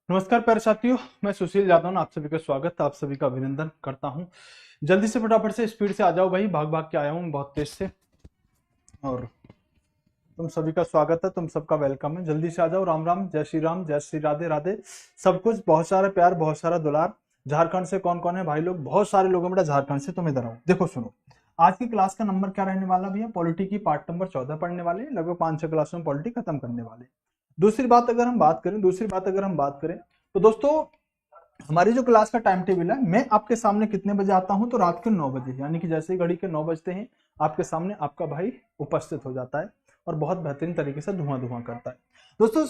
नमस्कार प्यारे साथियों, मैं सुशील यादव, आप सभी का स्वागत, आप सभी का अभिनंदन करता हूं। जल्दी से फटाफट से स्पीड से आ जाओ भाई, भाग भाग के आया हूं बहुत तेज से। और तुम सभी का स्वागत है, तुम सबका वेलकम है। जल्दी से आ जाओ। राम राम, राम, जय श्री राधे राधे। सब कुछ, बहुत सारा प्यार, बहुत सारा दुलार। झारखंड से कौन कौन है भाई लोग? बहुत सारे लोग हैं बेटा झारखंड से। तुम इधर आओ, देखो सुनो। आज की क्लास का नंबर क्या रहने वाला भैया? पॉलिटी की पार्ट नंबर 14 पढ़ने वाले हैं। लगभग 5-6 क्लासों में पॉलिटी खत्म करने वाले हैं। दूसरी बात अगर हम बात करें तो दोस्तों, हमारी जो क्लास का टाइम टेबल है, मैं आपके सामने कितने बजे आता हूं? तो रात के 9 बजे, यानी कि जैसे ही घड़ी के 9 बजते हैं आपके सामने आपका भाई उपस्थित हो जाता है और बहुत बेहतरीन तरीके से धुआं धुआं करता है। दोस्तों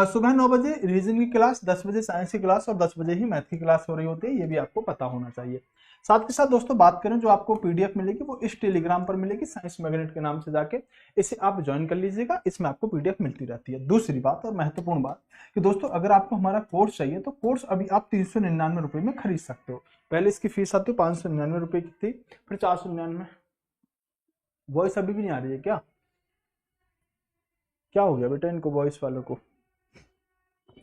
सुबह 9 बजे रीजनिंग की क्लास, 10 बजे साइंस की क्लास और 10 बजे ही मैथ की क्लास हो रही होती है, ये भी आपको पता होना चाहिए। साथ के साथ दोस्तों बात करें, जो आपको पीडीएफ मिलेगी वो इस टेलीग्राम पर मिलेगी, साइंस मैग्नेट के नाम से जाके इसे आप ज्वाइन कर लीजिएगा। इसमें आपको पीडीएफ मिलती रहती है। दूसरी बात और महत्वपूर्ण बात कि दोस्तों, अगर आपको हमारा कोर्स चाहिए तो कोर्स अभी आप 399 रुपए में खरीद सकते हो। पहले इसकी फीस आती है 599 रुपए की थी, फिर 499। वॉइस अभी भी नहीं आ रही है क्या? क्या हो गया बेटा इनको, वॉइस वालों को?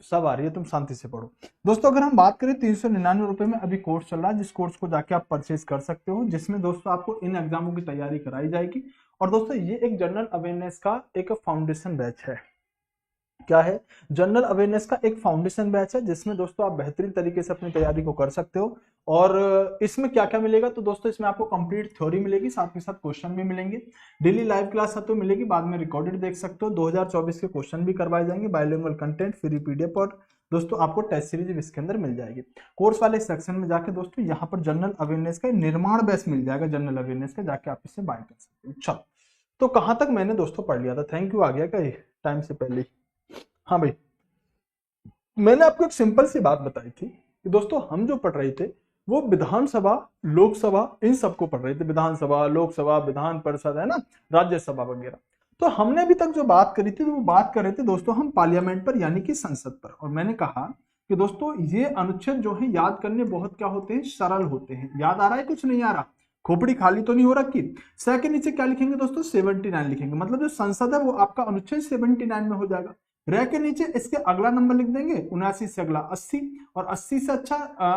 सब आ रही है, तुम शांति से पढ़ो। दोस्तों अगर हम बात करें, 399 रुपए में अभी कोर्स चल रहा है, जिस कोर्स को जाके आप परचेज कर सकते हो, जिसमें दोस्तों आपको इन एग्जामों की तैयारी कराई जाएगी। और दोस्तों ये एक जनरल अवेयरनेस का एक फाउंडेशन बैच है। क्या है? जनरल अवेयरनेस का एक फाउंडेशन बैच है, जिसमें दोस्तों आप बेहतरीन तरीके से अपनी तैयारी को कर सकते हो। और इसमें क्या क्या मिलेगा? तो दोस्तों इसमें आपको कंप्लीट थ्योरी मिलेगी, साथ के साथ क्वेश्चन भी मिलेंगे। डेली लाइव क्लास तो मिलेगी, बाद में रिकॉर्डेड देख सकते हो। 2024 के क्वेश्चन भी करवाए जाएंगे, बायलिंगुअल कंटेंट, फ्री पीडीएफ, और दोस्तों आपको टेस्ट सीरीज भी इसके अंदर मिल जाएगी। कोर्स वाले सेक्शन में जाके दोस्तों यहाँ पर जनरल अवेयरनेस का निर्माण बैच मिल जाएगा, जनरल अवेयरनेस का, जाके आप इसे बाय कर सकते हो। चलो, तो कहां तक मैंने दोस्तों पढ़ लिया था? थैंक यू आ गया क्या टाइम से पहले? हाँ भाई, मैंने आपको एक सिंपल सी बात बताई थी कि दोस्तों हम जो पढ़ रहे थे वो विधानसभा, लोकसभा, इन सबको पढ़ रहे थे। विधानसभा, लोकसभा, विधान परिषद, है ना, राज्यसभा वगैरह। तो हमने अभी तक जो बात करी थी वो बात कर रहे थे दोस्तों हम पार्लियामेंट पर, यानी कि संसद पर। और मैंने कहा कि दोस्तों ये अनुच्छेद जो है याद करने बहुत क्या होते हैं, सरल होते हैं। याद आ रहा है? कुछ नहीं आ रहा? खोपड़ी खाली तो नहीं हो रखी? स के नीचे क्या लिखेंगे दोस्तों? 79 लिखेंगे। मतलब जो संसद है वो आपका अनुच्छेद 79 में हो जाएगा। रह के नीचे इसके अगला नंबर लिख देंगे, 79 से अगला 80, और 80 से अच्छा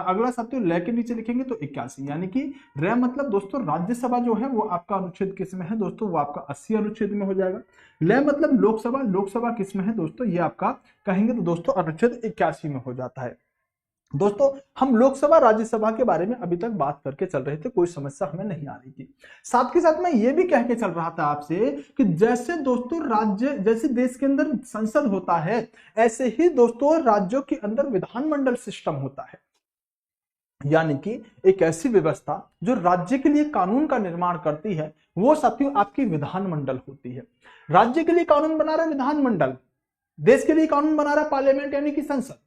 अगला साथियों ल के नीचे लिखेंगे तो 81, यानी कि र मतलब दोस्तों राज्यसभा जो है वो आपका अनुच्छेद किस में है दोस्तों? वो आपका 80 अनुच्छेद में हो जाएगा। ल मतलब लोकसभा, लोकसभा किस में है दोस्तों? ये आपका कहेंगे तो दोस्तों अनुच्छेद 81 में हो जाता है। दोस्तों हम लोकसभा राज्यसभा के बारे में अभी तक बात करके चल रहे थे, कोई समस्या हमें नहीं आ रही थी। साथ के साथ मैं ये भी कह के चल रहा था आपसे कि जैसे दोस्तों राज्य, जैसे देश के अंदर संसद होता है, ऐसे ही दोस्तों राज्यों के अंदर विधानमंडल सिस्टम होता है। यानी कि एक ऐसी व्यवस्था जो राज्य के लिए कानून का निर्माण करती है, वो साथियों आपकी विधानमंडल होती है। राज्य के लिए कानून बना रहा है विधानमंडल, देश के लिए कानून बना रहा है पार्लियामेंट यानी कि संसद।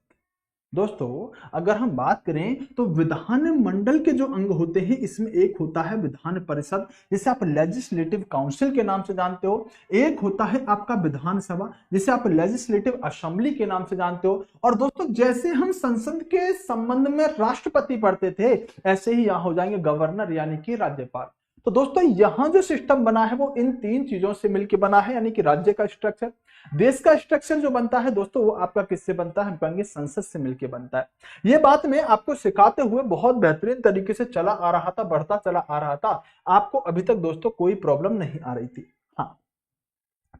दोस्तों अगर हम बात करें तो विधानमंडल के जो अंग होते हैं, इसमें एक होता है विधान परिषद, जिसे आप लेजिस्लेटिव काउंसिल के नाम से जानते हो। एक होता है आपका विधानसभा, जिसे आप लेजिस्लेटिव असेंबली के नाम से जानते हो। और दोस्तों जैसे हम संसद के संबंध में राष्ट्रपति पढ़ते थे, ऐसे ही यहां हो जाएंगे गवर्नर यानी कि राज्यपाल। तो दोस्तों यहां जो सिस्टम बना है वो इन तीन चीजों से मिलकर बना है, यानी कि राज्य का स्ट्रक्चर, देश का स्ट्रक्चर जो बनता है दोस्तों वो आपका किससे बनता है? हम कहेंगे संसद से मिलकर बनता है। ये बात मैं आपको सिखाते हुए बहुत बेहतरीन तरीके से चला आ रहा था, बढ़ता चला आ रहा था। आपको अभी तक दोस्तों कोई प्रॉब्लम नहीं आ रही थी। हाँ,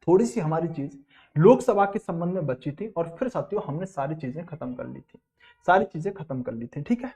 थोड़ी सी हमारी चीज लोकसभा के संबंध में बची थी, और फिर साथियों हमने सारी चीजें खत्म कर ली थी, सारी चीजें खत्म कर ली थी। ठीक है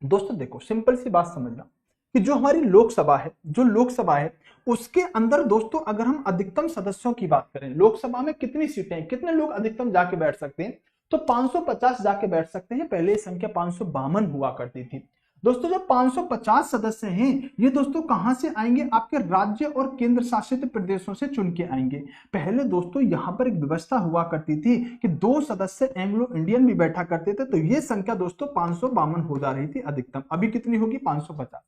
दोस्तों, देखो सिंपल सी बात समझना कि जो हमारी लोकसभा है, जो लोकसभा है उसके अंदर दोस्तों अगर हम अधिकतम सदस्यों की बात करें, लोकसभा में कितनी सीटें हैं, कितने लोग अधिकतम जाके बैठ सकते हैं? तो 550 जाके बैठ सकते हैं। पहले ये संख्या 552 हुआ करती थी। दोस्तों जो 550 सदस्य हैं, ये दोस्तों कहां से आएंगे? आपके राज्य और केंद्र शासित प्रदेशों से चुन के आएंगे। पहले दोस्तों यहां पर एक व्यवस्था हुआ करती थी कि 2 सदस्य एंग्लो इंडियन भी बैठा करते थे, तो ये संख्या दोस्तों 552 हो जा रही थी अधिकतम। अभी कितनी होगी? 550।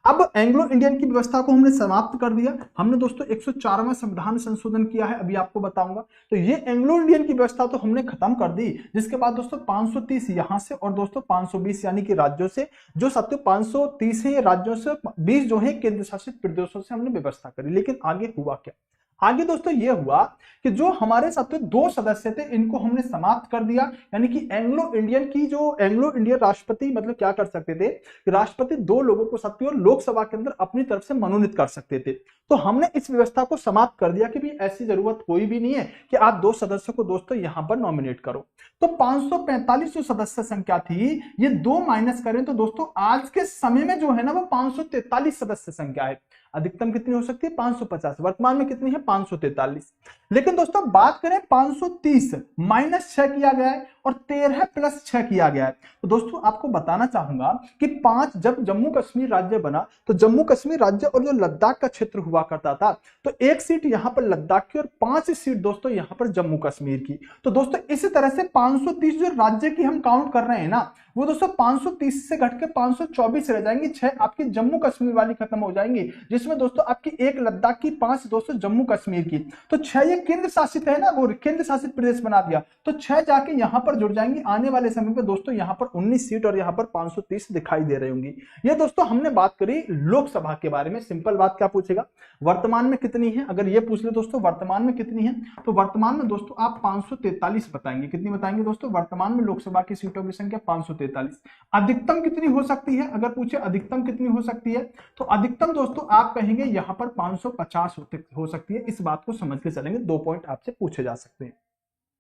अब एंग्लो इंडियन की व्यवस्था को हमने समाप्त कर दिया। हमने दोस्तों 104वां संविधान संशोधन किया है, अभी आपको बताऊंगा। तो ये एंग्लो इंडियन की व्यवस्था तो हमने खत्म कर दी, जिसके बाद दोस्तों 530 यहां से और दोस्तों 520 यानी कि राज्यों से, जो सत्य 530 है ये राज्यों से, 20 जो है केंद्र शासित प्रदेशों से हमने व्यवस्था करी। लेकिन आगे हुआ क्या? आगे दोस्तों ये हुआ कि जो हमारे साथ दो सदस्य थे इनको हमने समाप्त कर दिया, यानी कि एंग्लो इंडियन राष्ट्रपति मतलब क्या कर सकते थे कि राष्ट्रपति दो लोगों को सत्य और लोकसभा के अंदर अपनी तरफ से मनोनीत कर सकते थे। तो हमने इस व्यवस्था को समाप्त कर दिया कि भी ऐसी जरूरत कोई भी नहीं है कि आप दो सदस्यों को दोस्तों यहां पर नॉमिनेट करो। तो 545 जो सदस्य संख्या थी, ये दो माइनस करें तो दोस्तों आज के समय में जो है ना वो 543 सदस्य संख्या है। अधिकतम कितनी हो सकती है 550, वर्तमान में कितनी है 543। लेकिन दोस्तों बात करें 530 माइनस 6 किया गया है और 13 प्लस 6 किया गया है। तो दोस्तों आपको बताना चाहूंगा कि 5 जब जम्मू कश्मीर राज्य बना तो जम्मू कश्मीर राज्य और जो लद्दाख का क्षेत्र हुआ करता था, तो एक सीट यहां पर लद्दाख की और 5 सीट दोस्तों यहां पर जम्मू कश्मीर की। तो दोस्तों इसी तरह से 530 जो राज्य की हम काउंट कर रहे हैं ना, वो दोस्तों 530 से घट के 524 रह जाएंगी, 6 आपकी जम्मू कश्मीर वाली खत्म हो जाएंगी, जिसमें दोस्तों आपकी एक लद्दाख की, 5 दोस्तों जम्मू कश्मीर की। तो 6 ये केंद्र शासित है ना, वो केंद्र शासित प्रदेश बना दिया, तो 6 जाके यहां पर जुड़ जाएंगी। आने वाले समय पे दोस्तों यहां पर 19 सीट और यहां पर 530 दिखाई दे रही होंगी। ये दोस्तों हमने बात करी लोकसभा के बारे में। सिंपल बात क्या पूछेगा, वर्तमान में कितनी है, अगर ये पूछ ले दोस्तों वर्तमान में कितनी है, तो वर्तमान में दोस्तों आप 543 बताएंगे। कितनी बताएंगे दोस्तों, वर्तमान में लोकसभा की सीटों की संख्या 543। अधिकतम कितनी हो सकती है, अगर पूछे अधिकतम कितनी हो सकती है, तो अधिकतम दोस्तों आप कहेंगे यहां पर 550 हो सकती है। इस बात को समझ के चलेंगे, 2 पॉइंट आपसे पूछे जा सकते हैं।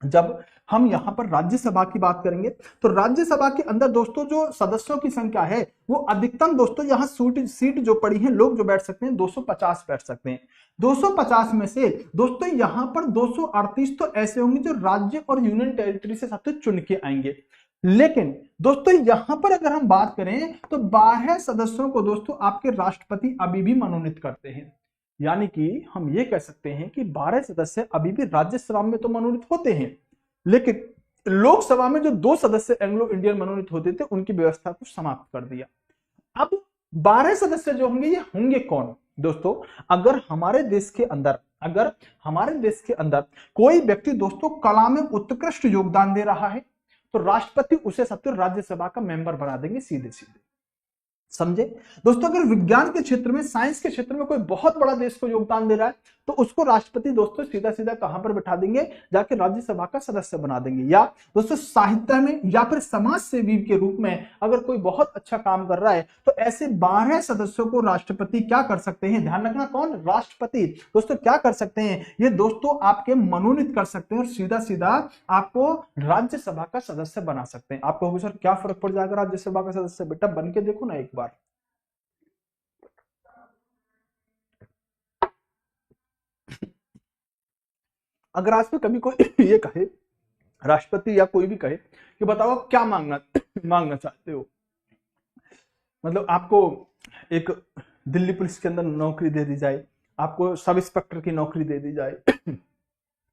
जब हम यहां पर राज्यसभा की बात करेंगे तो राज्यसभा के अंदर दोस्तों जो सदस्यों की संख्या है वो अधिकतम दोस्तों यहां सीट जो पड़ी है, लोग जो बैठ सकते हैं 250 बैठ सकते हैं। 250 में से दोस्तों यहां पर 238 तो ऐसे होंगे जो राज्य और यूनियन टेरिटरी से सबसे चुन के आएंगे। लेकिन दोस्तों यहां पर अगर हम बात करें तो 12 सदस्यों को दोस्तों आपके राष्ट्रपति अभी भी मनोनीत करते हैं। यानी कि हम ये कह सकते हैं कि 12 सदस्य अभी भी राज्यसभा में तो मनोनीत होते हैं, लेकिन लोकसभा में जो 2 सदस्य एंग्लो इंडियन मनोनीत होते थे उनकी व्यवस्था को समाप्त कर दिया। अब 12 सदस्य जो होंगे ये होंगे कौन दोस्तों, अगर हमारे देश के अंदर कोई व्यक्ति दोस्तों कला में उत्कृष्ट योगदान दे रहा है तो राष्ट्रपति उसे सत्य राज्यसभा का मेंबर बना देंगे सीधे सीधे। समझे दोस्तों, अगर विज्ञान के क्षेत्र में, साइंस के क्षेत्र में कोई बहुत बड़ा देश को योगदान दे रहा है तो उसको राष्ट्रपति दोस्तों सीधा सीधा कहां पर बैठा देंगे, जाके राज्यसभा का सदस्य बना देंगे। या दोस्तों साहित्य में या फिर समाज सेवी के रूप में अगर कोई बहुत अच्छा काम कर रहा है तो ऐसे 12 सदस्यों को राष्ट्रपति क्या कर सकते हैं, ध्यान रखना कौन, राष्ट्रपति दोस्तों क्या कर सकते हैं, ये दोस्तों आपके मनोनीत कर सकते हैं और सीधा सीधा आपको राज्यसभा का सदस्य बना सकते हैं। आपको सर क्या फर्क पड़ जाएगा राज्यसभा का सदस्य, बेटा बन के देखो ना एक बार। अगर आज में कभी कोई ये कहे, राष्ट्रपति या कोई भी कहे कि बताओ आप क्या मांगना मांगना चाहते हो, मतलब आपको एक दिल्ली पुलिस के अंदर नौकरी दे दी जाए, आपको सब इंस्पेक्टर की नौकरी दे दी जाए है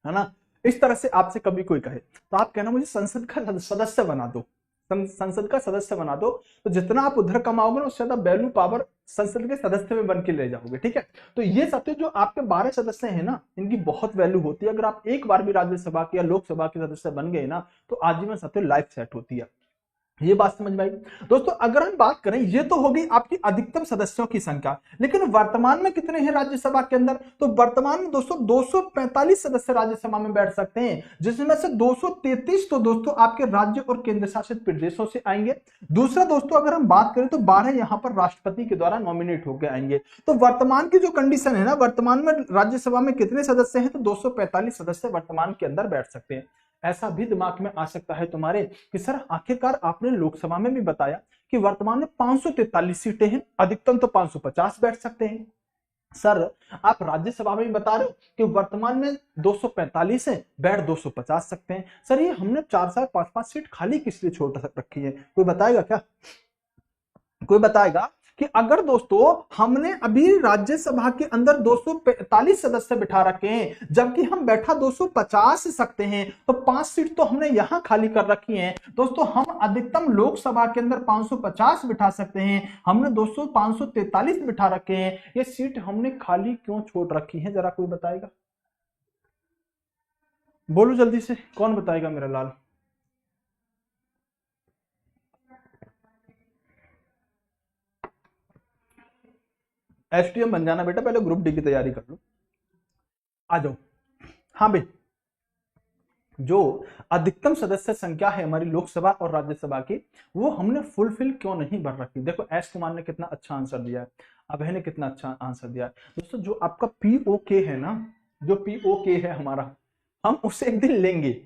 ना, इस तरह से आपसे कभी कोई कहे तो आप कहना मुझे संसद का सदस्य बना दो, संसद का सदस्य बना दो। तो जितना आप उधर कमाओगे ना उससे ज्यादा वैल्यू पावर संसद के सदस्य में बन के ले जाओगे। ठीक है, तो ये सब जो आपके 12 सदस्य हैं ना इनकी बहुत वैल्यू होती है। अगर आप एक बार भी राज्यसभा के या लोकसभा के सदस्य बन गए ना तो आजीवन सत्य लाइफ सेट होती है। ये बात समझ में आई दोस्तों। अगर हम बात करें, ये तो हो गई आपकी अधिकतम सदस्यों की संख्या, लेकिन वर्तमान में कितने हैं राज्यसभा के अंदर, तो वर्तमान में दोस्तों 245 सदस्य राज्यसभा में बैठ सकते हैं, जिसमें से 233 तो दोस्तों आपके राज्य और केंद्र शासित प्रदेशों से आएंगे। दूसरा दोस्तों अगर हम बात करें तो 12 यहां पर राष्ट्रपति के द्वारा नॉमिनेट होकर आएंगे। तो वर्तमान की जो कंडीशन है ना, वर्तमान में राज्यसभा में कितने सदस्य हैं, तो 245 सदस्य वर्तमान के अंदर बैठ सकते हैं। ऐसा भी दिमाग में आ सकता है तुम्हारे कि सर आखिरकार आपने लोकसभा में भी बताया कि वर्तमान में 543 सीटें हैं, अधिकतम तो 550 बैठ सकते हैं। सर आप राज्यसभा में भी बता रहे हो कि वर्तमान में 245 है, बैठ 250 सकते हैं। सर ये हमने 4-4 5-5 सीट खाली किस लिए छोड़ रखी है, कोई बताएगा क्या, कोई बताएगा कि अगर दोस्तों हमने अभी राज्यसभा के अंदर 245 सदस्य बिठा रखे हैं जबकि हम बैठा 250 सकते हैं, तो 5 सीट तो हमने यहां खाली कर रखी हैं दोस्तों। हम अधिकतम लोकसभा के अंदर 550 बिठा सकते हैं, हमने 543 बिठा रखे हैं, ये सीट हमने खाली क्यों छोड़ रखी है, जरा कोई बताएगा, बोलो जल्दी से, कौन बताएगा मेरा लाल। एसटीएम बन जाना बेटा, पहले ग्रुप डी की तैयारी कर लो। आ जाओ। हाँ भाई, जो अधिकतम सदस्य संख्या है हमारी लोकसभा और राज्यसभा की, वो हमने फुलफिल क्यों नहीं भर रखी। देखो एस कुमार ने कितना अच्छा आंसर दिया है, अभय ने कितना अच्छा आंसर दिया है। दोस्तों जो आपका पीओके है ना, जो पीओके है हमारा, हम उसे एक दिन लेंगे,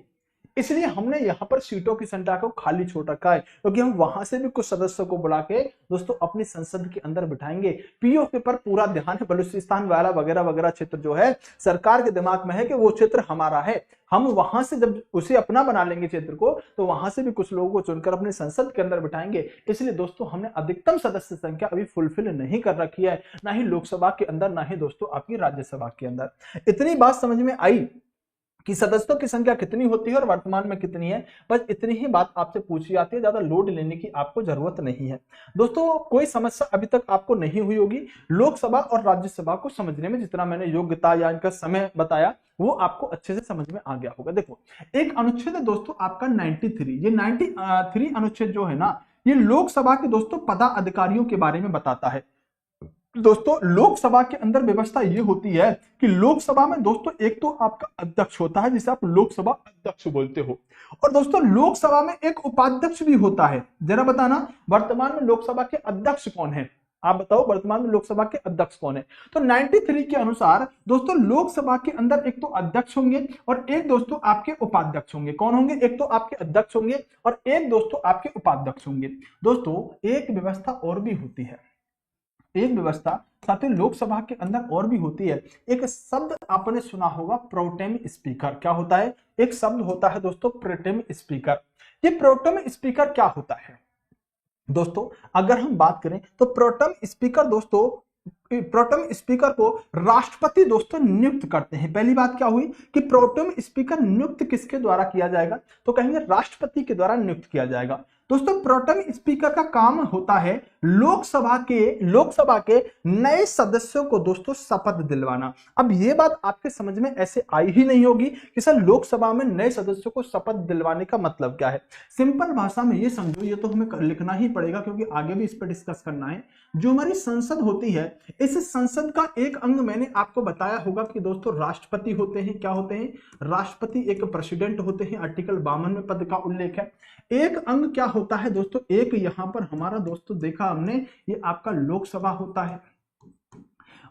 इसलिए हमने यहाँ पर सीटों की संख्या को खाली छोड़ रखा है, क्योंकि हम वहां से भी कुछ सदस्यों को बुला के दोस्तों अपनी संसद के अंदर बिठाएंगे। पीओके पर पूरा ध्यान है, बलूचिस्तान वाला वगैरह वगैरह क्षेत्र जो है सरकार के दिमाग में है कि वो क्षेत्र हमारा है, हम वहां से जब उसे अपना बना लेंगे क्षेत्र को, तो वहां से भी कुछ लोगों को चुनकर अपनी संसद के अंदर बिठाएंगे। इसलिए दोस्तों हमने अधिकतम सदस्य संख्या अभी फुलफिल नहीं कर रखी है, ना ही लोकसभा के अंदर, ना ही दोस्तों आपकी राज्यसभा के अंदर। इतनी बात समझ में आई कि सदस्यों की संख्या कितनी होती है और वर्तमान में कितनी है, बस इतनी ही बात आपसे पूछी जाती है, ज्यादा लोड लेने की आपको जरूरत नहीं है। दोस्तों कोई समस्या अभी तक आपको नहीं हुई होगी लोकसभा और राज्यसभा को समझने में, जितना मैंने योग्यता या इनका समय बताया वो आपको अच्छे से समझ में आ गया होगा। देखो एक अनुच्छेद है दोस्तों आपका 93, ये 93 अनुच्छेद जो है ना, ये लोकसभा के दोस्तों पदाधिकारियों के बारे में बताता है। दोस्तों लोकसभा के अंदर व्यवस्था ये होती है कि लोकसभा में दोस्तों एक तो आपका अध्यक्ष होता है, जिसे आप लोकसभा अध्यक्ष बोलते हो, और दोस्तों लोकसभा में एक उपाध्यक्ष भी होता है। जरा बताना वर्तमान में लोकसभा के अध्यक्ष कौन है, आप बताओ वर्तमान में लोकसभा के अध्यक्ष कौन है। तो 93 के अनुसार दोस्तों लोकसभा के अंदर एक तो अध्यक्ष होंगे और एक दोस्तों आपके उपाध्यक्ष होंगे। कौन होंगे, एक तो आपके अध्यक्ष होंगे और एक दोस्तों आपके उपाध्यक्ष होंगे। दोस्तों एक व्यवस्था और भी होती है, एक व्यवस्था साथ ही लोकसभा के अंदर और भी होती है। एक शब्द आपने सुना होगा प्रोटेम स्पीकर। क्या होता है, एक शब्द होता है दोस्तों प्रोटेम स्पीकर। ये प्रोटेम स्पीकर क्या होता है दोस्तों, अगर हम बात करें तो प्रोटेम स्पीकर दोस्तों, प्रोटेम स्पीकर को राष्ट्रपति दोस्तों नियुक्त करते हैं। पहली बात क्या हुई कि प्रोटेम स्पीकर नियुक्त किसके द्वारा किया जाएगा, तो कहेंगे राष्ट्रपति के द्वारा नियुक्त किया जाएगा। दोस्तों प्रोटेम स्पीकर का काम होता है लोकसभा के नए सदस्यों को दोस्तों शपथ दिलवाना। अब ये बात आपके समझ में ऐसे आई ही नहीं होगी कि सर लोकसभा में नए सदस्यों को शपथ दिलवाने का मतलब क्या है। सिंपल भाषा में ये समझो, ये तो हमें लिखना ही पड़ेगा क्योंकि आगे भी इस पर डिस्कस करना है। जो हमारी संसद होती है, इस संसद का एक अंग मैंने आपको बताया होगा कि दोस्तों राष्ट्रपति होते हैं। क्या होते हैं, राष्ट्रपति, एक प्रेसिडेंट होते हैं, आर्टिकल 52 में पद का उल्लेख है। एक अंग क्या होता है दोस्तों, एक यहां पर हमारा दोस्तों देखा हमने, ये आपका लोकसभा होता है,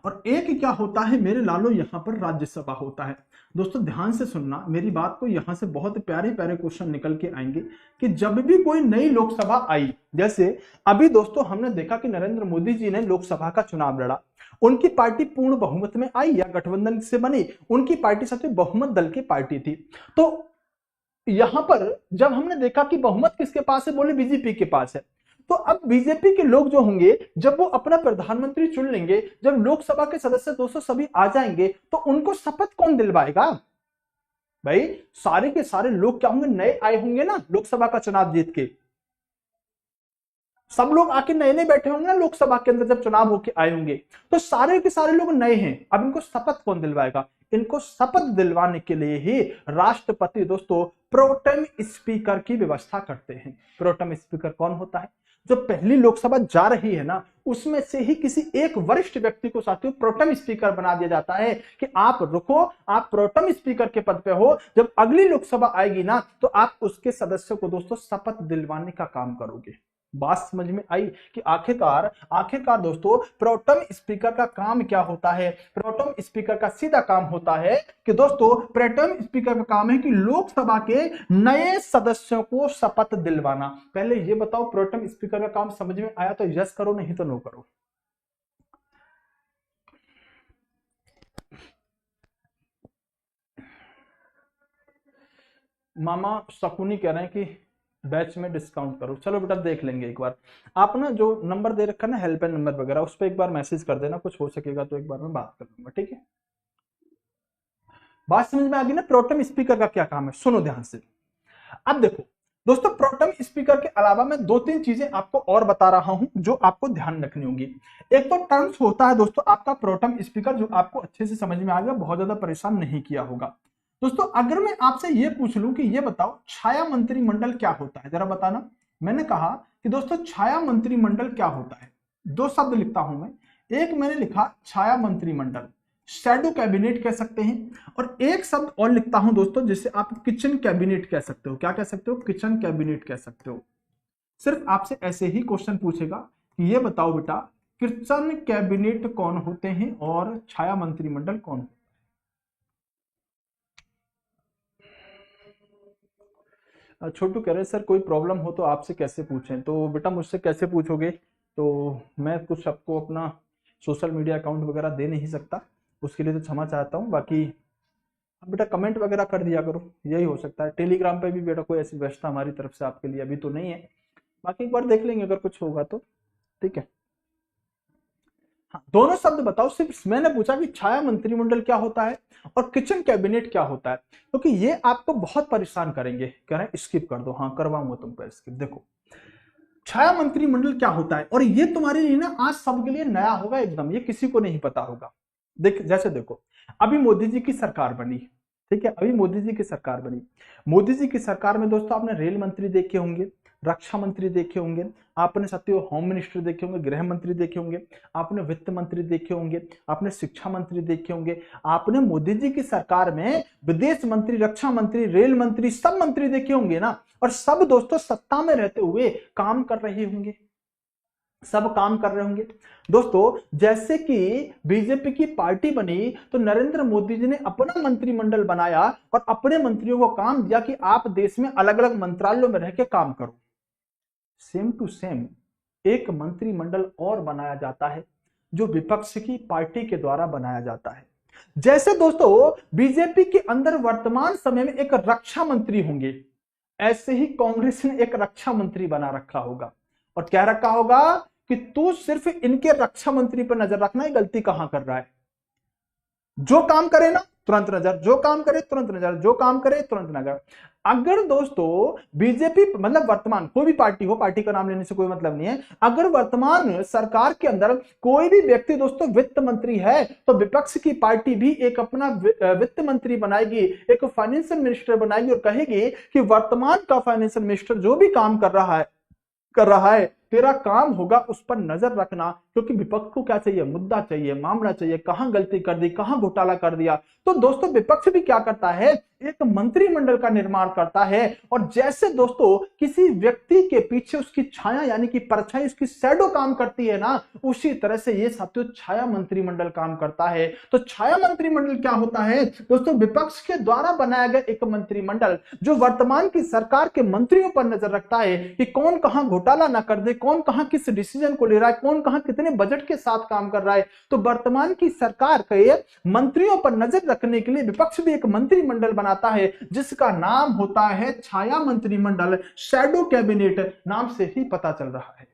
और एक क्या होता है मेरे लालो, यहां पर राज्यसभा होता है। दोस्तों ध्यान से सुनना मेरी बात को, यहां से बहुत प्यारे प्यारे क्वेश्चन निकल के आएंगे कि जब भी कोई नई लोकसभा आई, जैसे अभी दोस्तों हमने देखा कि नरेंद्र मोदी जी ने लोकसभा का चुनाव लड़ा, उनकी पार्टी पूर्ण बहुमत में आई या गठबंधन से बनी, उनकी पार्टी सबसे बहुमत दल की पार्टी थी। तो यहां पर जब हमने देखा कि बहुमत किसके पास है, बोले बीजेपी के पास है, तो अब बीजेपी के लोग जो होंगे जब वो अपना प्रधानमंत्री चुन लेंगे, जब लोकसभा के सदस्य दोस्तों सभी आ जाएंगे, तो उनको शपथ कौन दिलवाएगा भाई, सारे के सारे लोग क्या होंगे, नए आए होंगे ना लोकसभा का चुनाव जीत के, सब लोग आके नए नए बैठे होंगे ना लोकसभा के अंदर, जब चुनाव होके आए होंगे तो सारे के सारे लोग नए हैं। अब इनको शपथ कौन दिलवाएगा, इनको शपथ दिलवाने के लिए ही राष्ट्रपति दोस्तों प्रोटेम स्पीकर की व्यवस्था करते हैं। प्रोटेम स्पीकर कौन होता है, जो पहली लोकसभा जा रही है ना, उसमें से ही किसी एक वरिष्ठ व्यक्ति को साथियों प्रोटेम स्पीकर बना दिया जाता है कि आप रुको, आप प्रोटेम स्पीकर के पद पे हो, जब अगली लोकसभा आएगी ना तो आप उसके सदस्यों को दोस्तों शपथ दिलवाने का काम करोगे। बात समझ में आई कि आखिरकार दोस्तों प्रोटेम स्पीकर का काम क्या होता है। प्रोटेम स्पीकर का सीधा काम होता है कि दोस्तों प्रोटेम स्पीकर का काम है कि लोकसभा के नए सदस्यों को शपथ दिलवाना। पहले ये बताओ प्रोटेम स्पीकर का काम समझ में आया तो यस करो, नहीं तो नो करो। मामा शकुनी कह रहे हैं कि बैच में डिस्काउंट करो। चलो बेटा देख लेंगे एक बार, आप ना जो नंबर दे रखा है ना हेल्पलाइन नंबर वगैरह, उस पर एक बार मैसेज कर देना, कुछ हो सकेगा तो एक बार मैं बात कर लूंगा, ठीक है। बात समझ में आ गई ना, प्रोटेम स्पीकर का क्या काम है, सुनो ध्यान से। अब देखो दोस्तों प्रोटेम स्पीकर के अलावा मैं दो तीन चीजें आपको और बता रहा हूं जो आपको ध्यान रखनी होगी। एक तो टर्म्स होता है दोस्तों आपका प्रोटेम स्पीकर, जो आपको अच्छे से समझ में आ गया, बहुत ज्यादा परेशान नहीं किया होगा। दोस्तों अगर मैं आपसे ये पूछ लूं कि ये बताओ छाया मंत्रिमंडल क्या होता है, जरा बताना। मैंने कहा कि दोस्तों छाया मंत्रिमंडल क्या होता है, दो शब्द लिखता हूं मैं, एक मैंने लिखा छाया मंत्रिमंडल, शैडो कैबिनेट कह सकते हैं। और एक शब्द और लिखता हूं दोस्तों, जिसे आप किचन कैबिनेट कह सकते हो। क्या कह सकते हो? किचन कैबिनेट कह सकते हो। सिर्फ आपसे ऐसे ही क्वेश्चन पूछेगा कि ये बताओ बेटा, किचन कैबिनेट कौन होते हैं और छाया मंत्रिमंडल कौन होते हैं। छोटू कह रहे सर कोई प्रॉब्लम हो तो आपसे कैसे पूछें। तो बेटा मुझसे कैसे पूछोगे, तो मैं कुछ आपको अपना सोशल मीडिया अकाउंट वगैरह दे नहीं सकता, उसके लिए तो क्षमा चाहता हूँ। बाकी अब बेटा कमेंट वगैरह कर दिया करो, यही हो सकता है। टेलीग्राम पे भी बेटा कोई ऐसी व्यवस्था हमारी तरफ से आपके लिए अभी तो नहीं है, बाकी एक बार देख लेंगे अगर कुछ होगा तो। ठीक है, हाँ दोनों शब्द बताओ। सिर्फ मैंने पूछा कि छाया मंत्रिमंडल क्या होता है और किचन कैबिनेट क्या होता है, क्योंकि ये आपको बहुत परेशान करेंगे। कह रहे हैं स्किप कर दो, हाँ करवाऊंगा तुम पर स्किप। देखो छाया मंत्रिमंडल क्या होता है, और ये तुम्हारे लिए ना आज सबके लिए नया होगा एकदम, ये किसी को नहीं पता होगा। देख जैसे देखो, अभी मोदी जी की सरकार बनी, ठीक है, अभी मोदी जी की सरकार बनी। मोदी जी की सरकार में दोस्तों आपने रेल मंत्री देखे होंगे, रक्षा मंत्री देखे होंगे, आपने सत्य होम मिनिस्टर देखे होंगे, गृह मंत्री देखे होंगे, आपने वित्त मंत्री देखे होंगे, आपने शिक्षा मंत्री देखे होंगे, आपने मोदी जी की सरकार में विदेश मंत्री, रक्षा मंत्री, रेल मंत्री, सब मंत्री देखे होंगे ना। और सब दोस्तों सत्ता में रहते हुए काम कर रहे होंगे, सब काम कर रहे होंगे। दोस्तों जैसे कि बीजेपी की पार्टी बनी तो नरेंद्र मोदी जी ने अपना मंत्रिमंडल बनाया और अपने मंत्रियों को काम दिया कि आप देश में अलग अलग मंत्रालयों में रह के काम करो। सेम टू सेम एक मंत्रिमंडल और बनाया जाता है जो विपक्ष की पार्टी के द्वारा बनाया जाता है। जैसे दोस्तों बीजेपी के अंदर वर्तमान समय में एक रक्षा मंत्री होंगे, ऐसे ही कांग्रेस ने एक रक्षा मंत्री बना रखा होगा और क्या रखा होगा कि तू सिर्फ इनके रक्षा मंत्री पर नजर रखना, ये गलती कहां कर रहा है। जो काम करे ना तुरंत नजर, जो काम करे तुरंत नजर, जो काम करे तुरंत नजर। अगर दोस्तों बीजेपी मतलब वर्तमान कोई भी पार्टी हो, पार्टी का नाम लेने से कोई मतलब नहीं है, अगर वर्तमान सरकार के अंदर कोई भी व्यक्ति दोस्तों वित्त मंत्री है तो विपक्ष की पार्टी भी एक अपना वित्त मंत्री बनाएगी, एक फाइनेंशियल मिनिस्टर बनाएगी और कहेगी कि वर्तमान का फाइनेंशियल मिनिस्टर जो भी काम कर रहा है तेरा काम होगा उस पर नजर रखना। क्योंकि विपक्ष को क्या चाहिए? मुद्दा चाहिए, मामला चाहिए, कहां गलती कर दी, कहां घोटाला कर दिया। तो दोस्तों विपक्ष भी क्या करता है? एक मंत्रिमंडल का निर्माण करता है। और जैसे दोस्तों किसी व्यक्ति के पीछे उसकी छाया यानी कि परछाई, उसकी शैडो काम करती है ना, उसी तरह से ये साथियों छाया मंत्रिमंडल काम करता है। तो छाया मंत्रिमंडल क्या होता है दोस्तों? विपक्ष के द्वारा बनाया गया एक मंत्रिमंडल जो वर्तमान की सरकार के मंत्रियों पर नजर रखता है कि कौन कहां घोटाला ना कर दे, कौन कहां किस डिसीजन को ले रहा है, कौन कहां कितने बजट के साथ काम कर रहा है। तो वर्तमान की सरकार के मंत्रियों पर नजर रखने के लिए विपक्ष भी एक मंत्रिमंडल बनाता है जिसका नाम होता है छाया मंत्रिमंडल, शैडो कैबिनेट नाम से ही पता चल रहा है।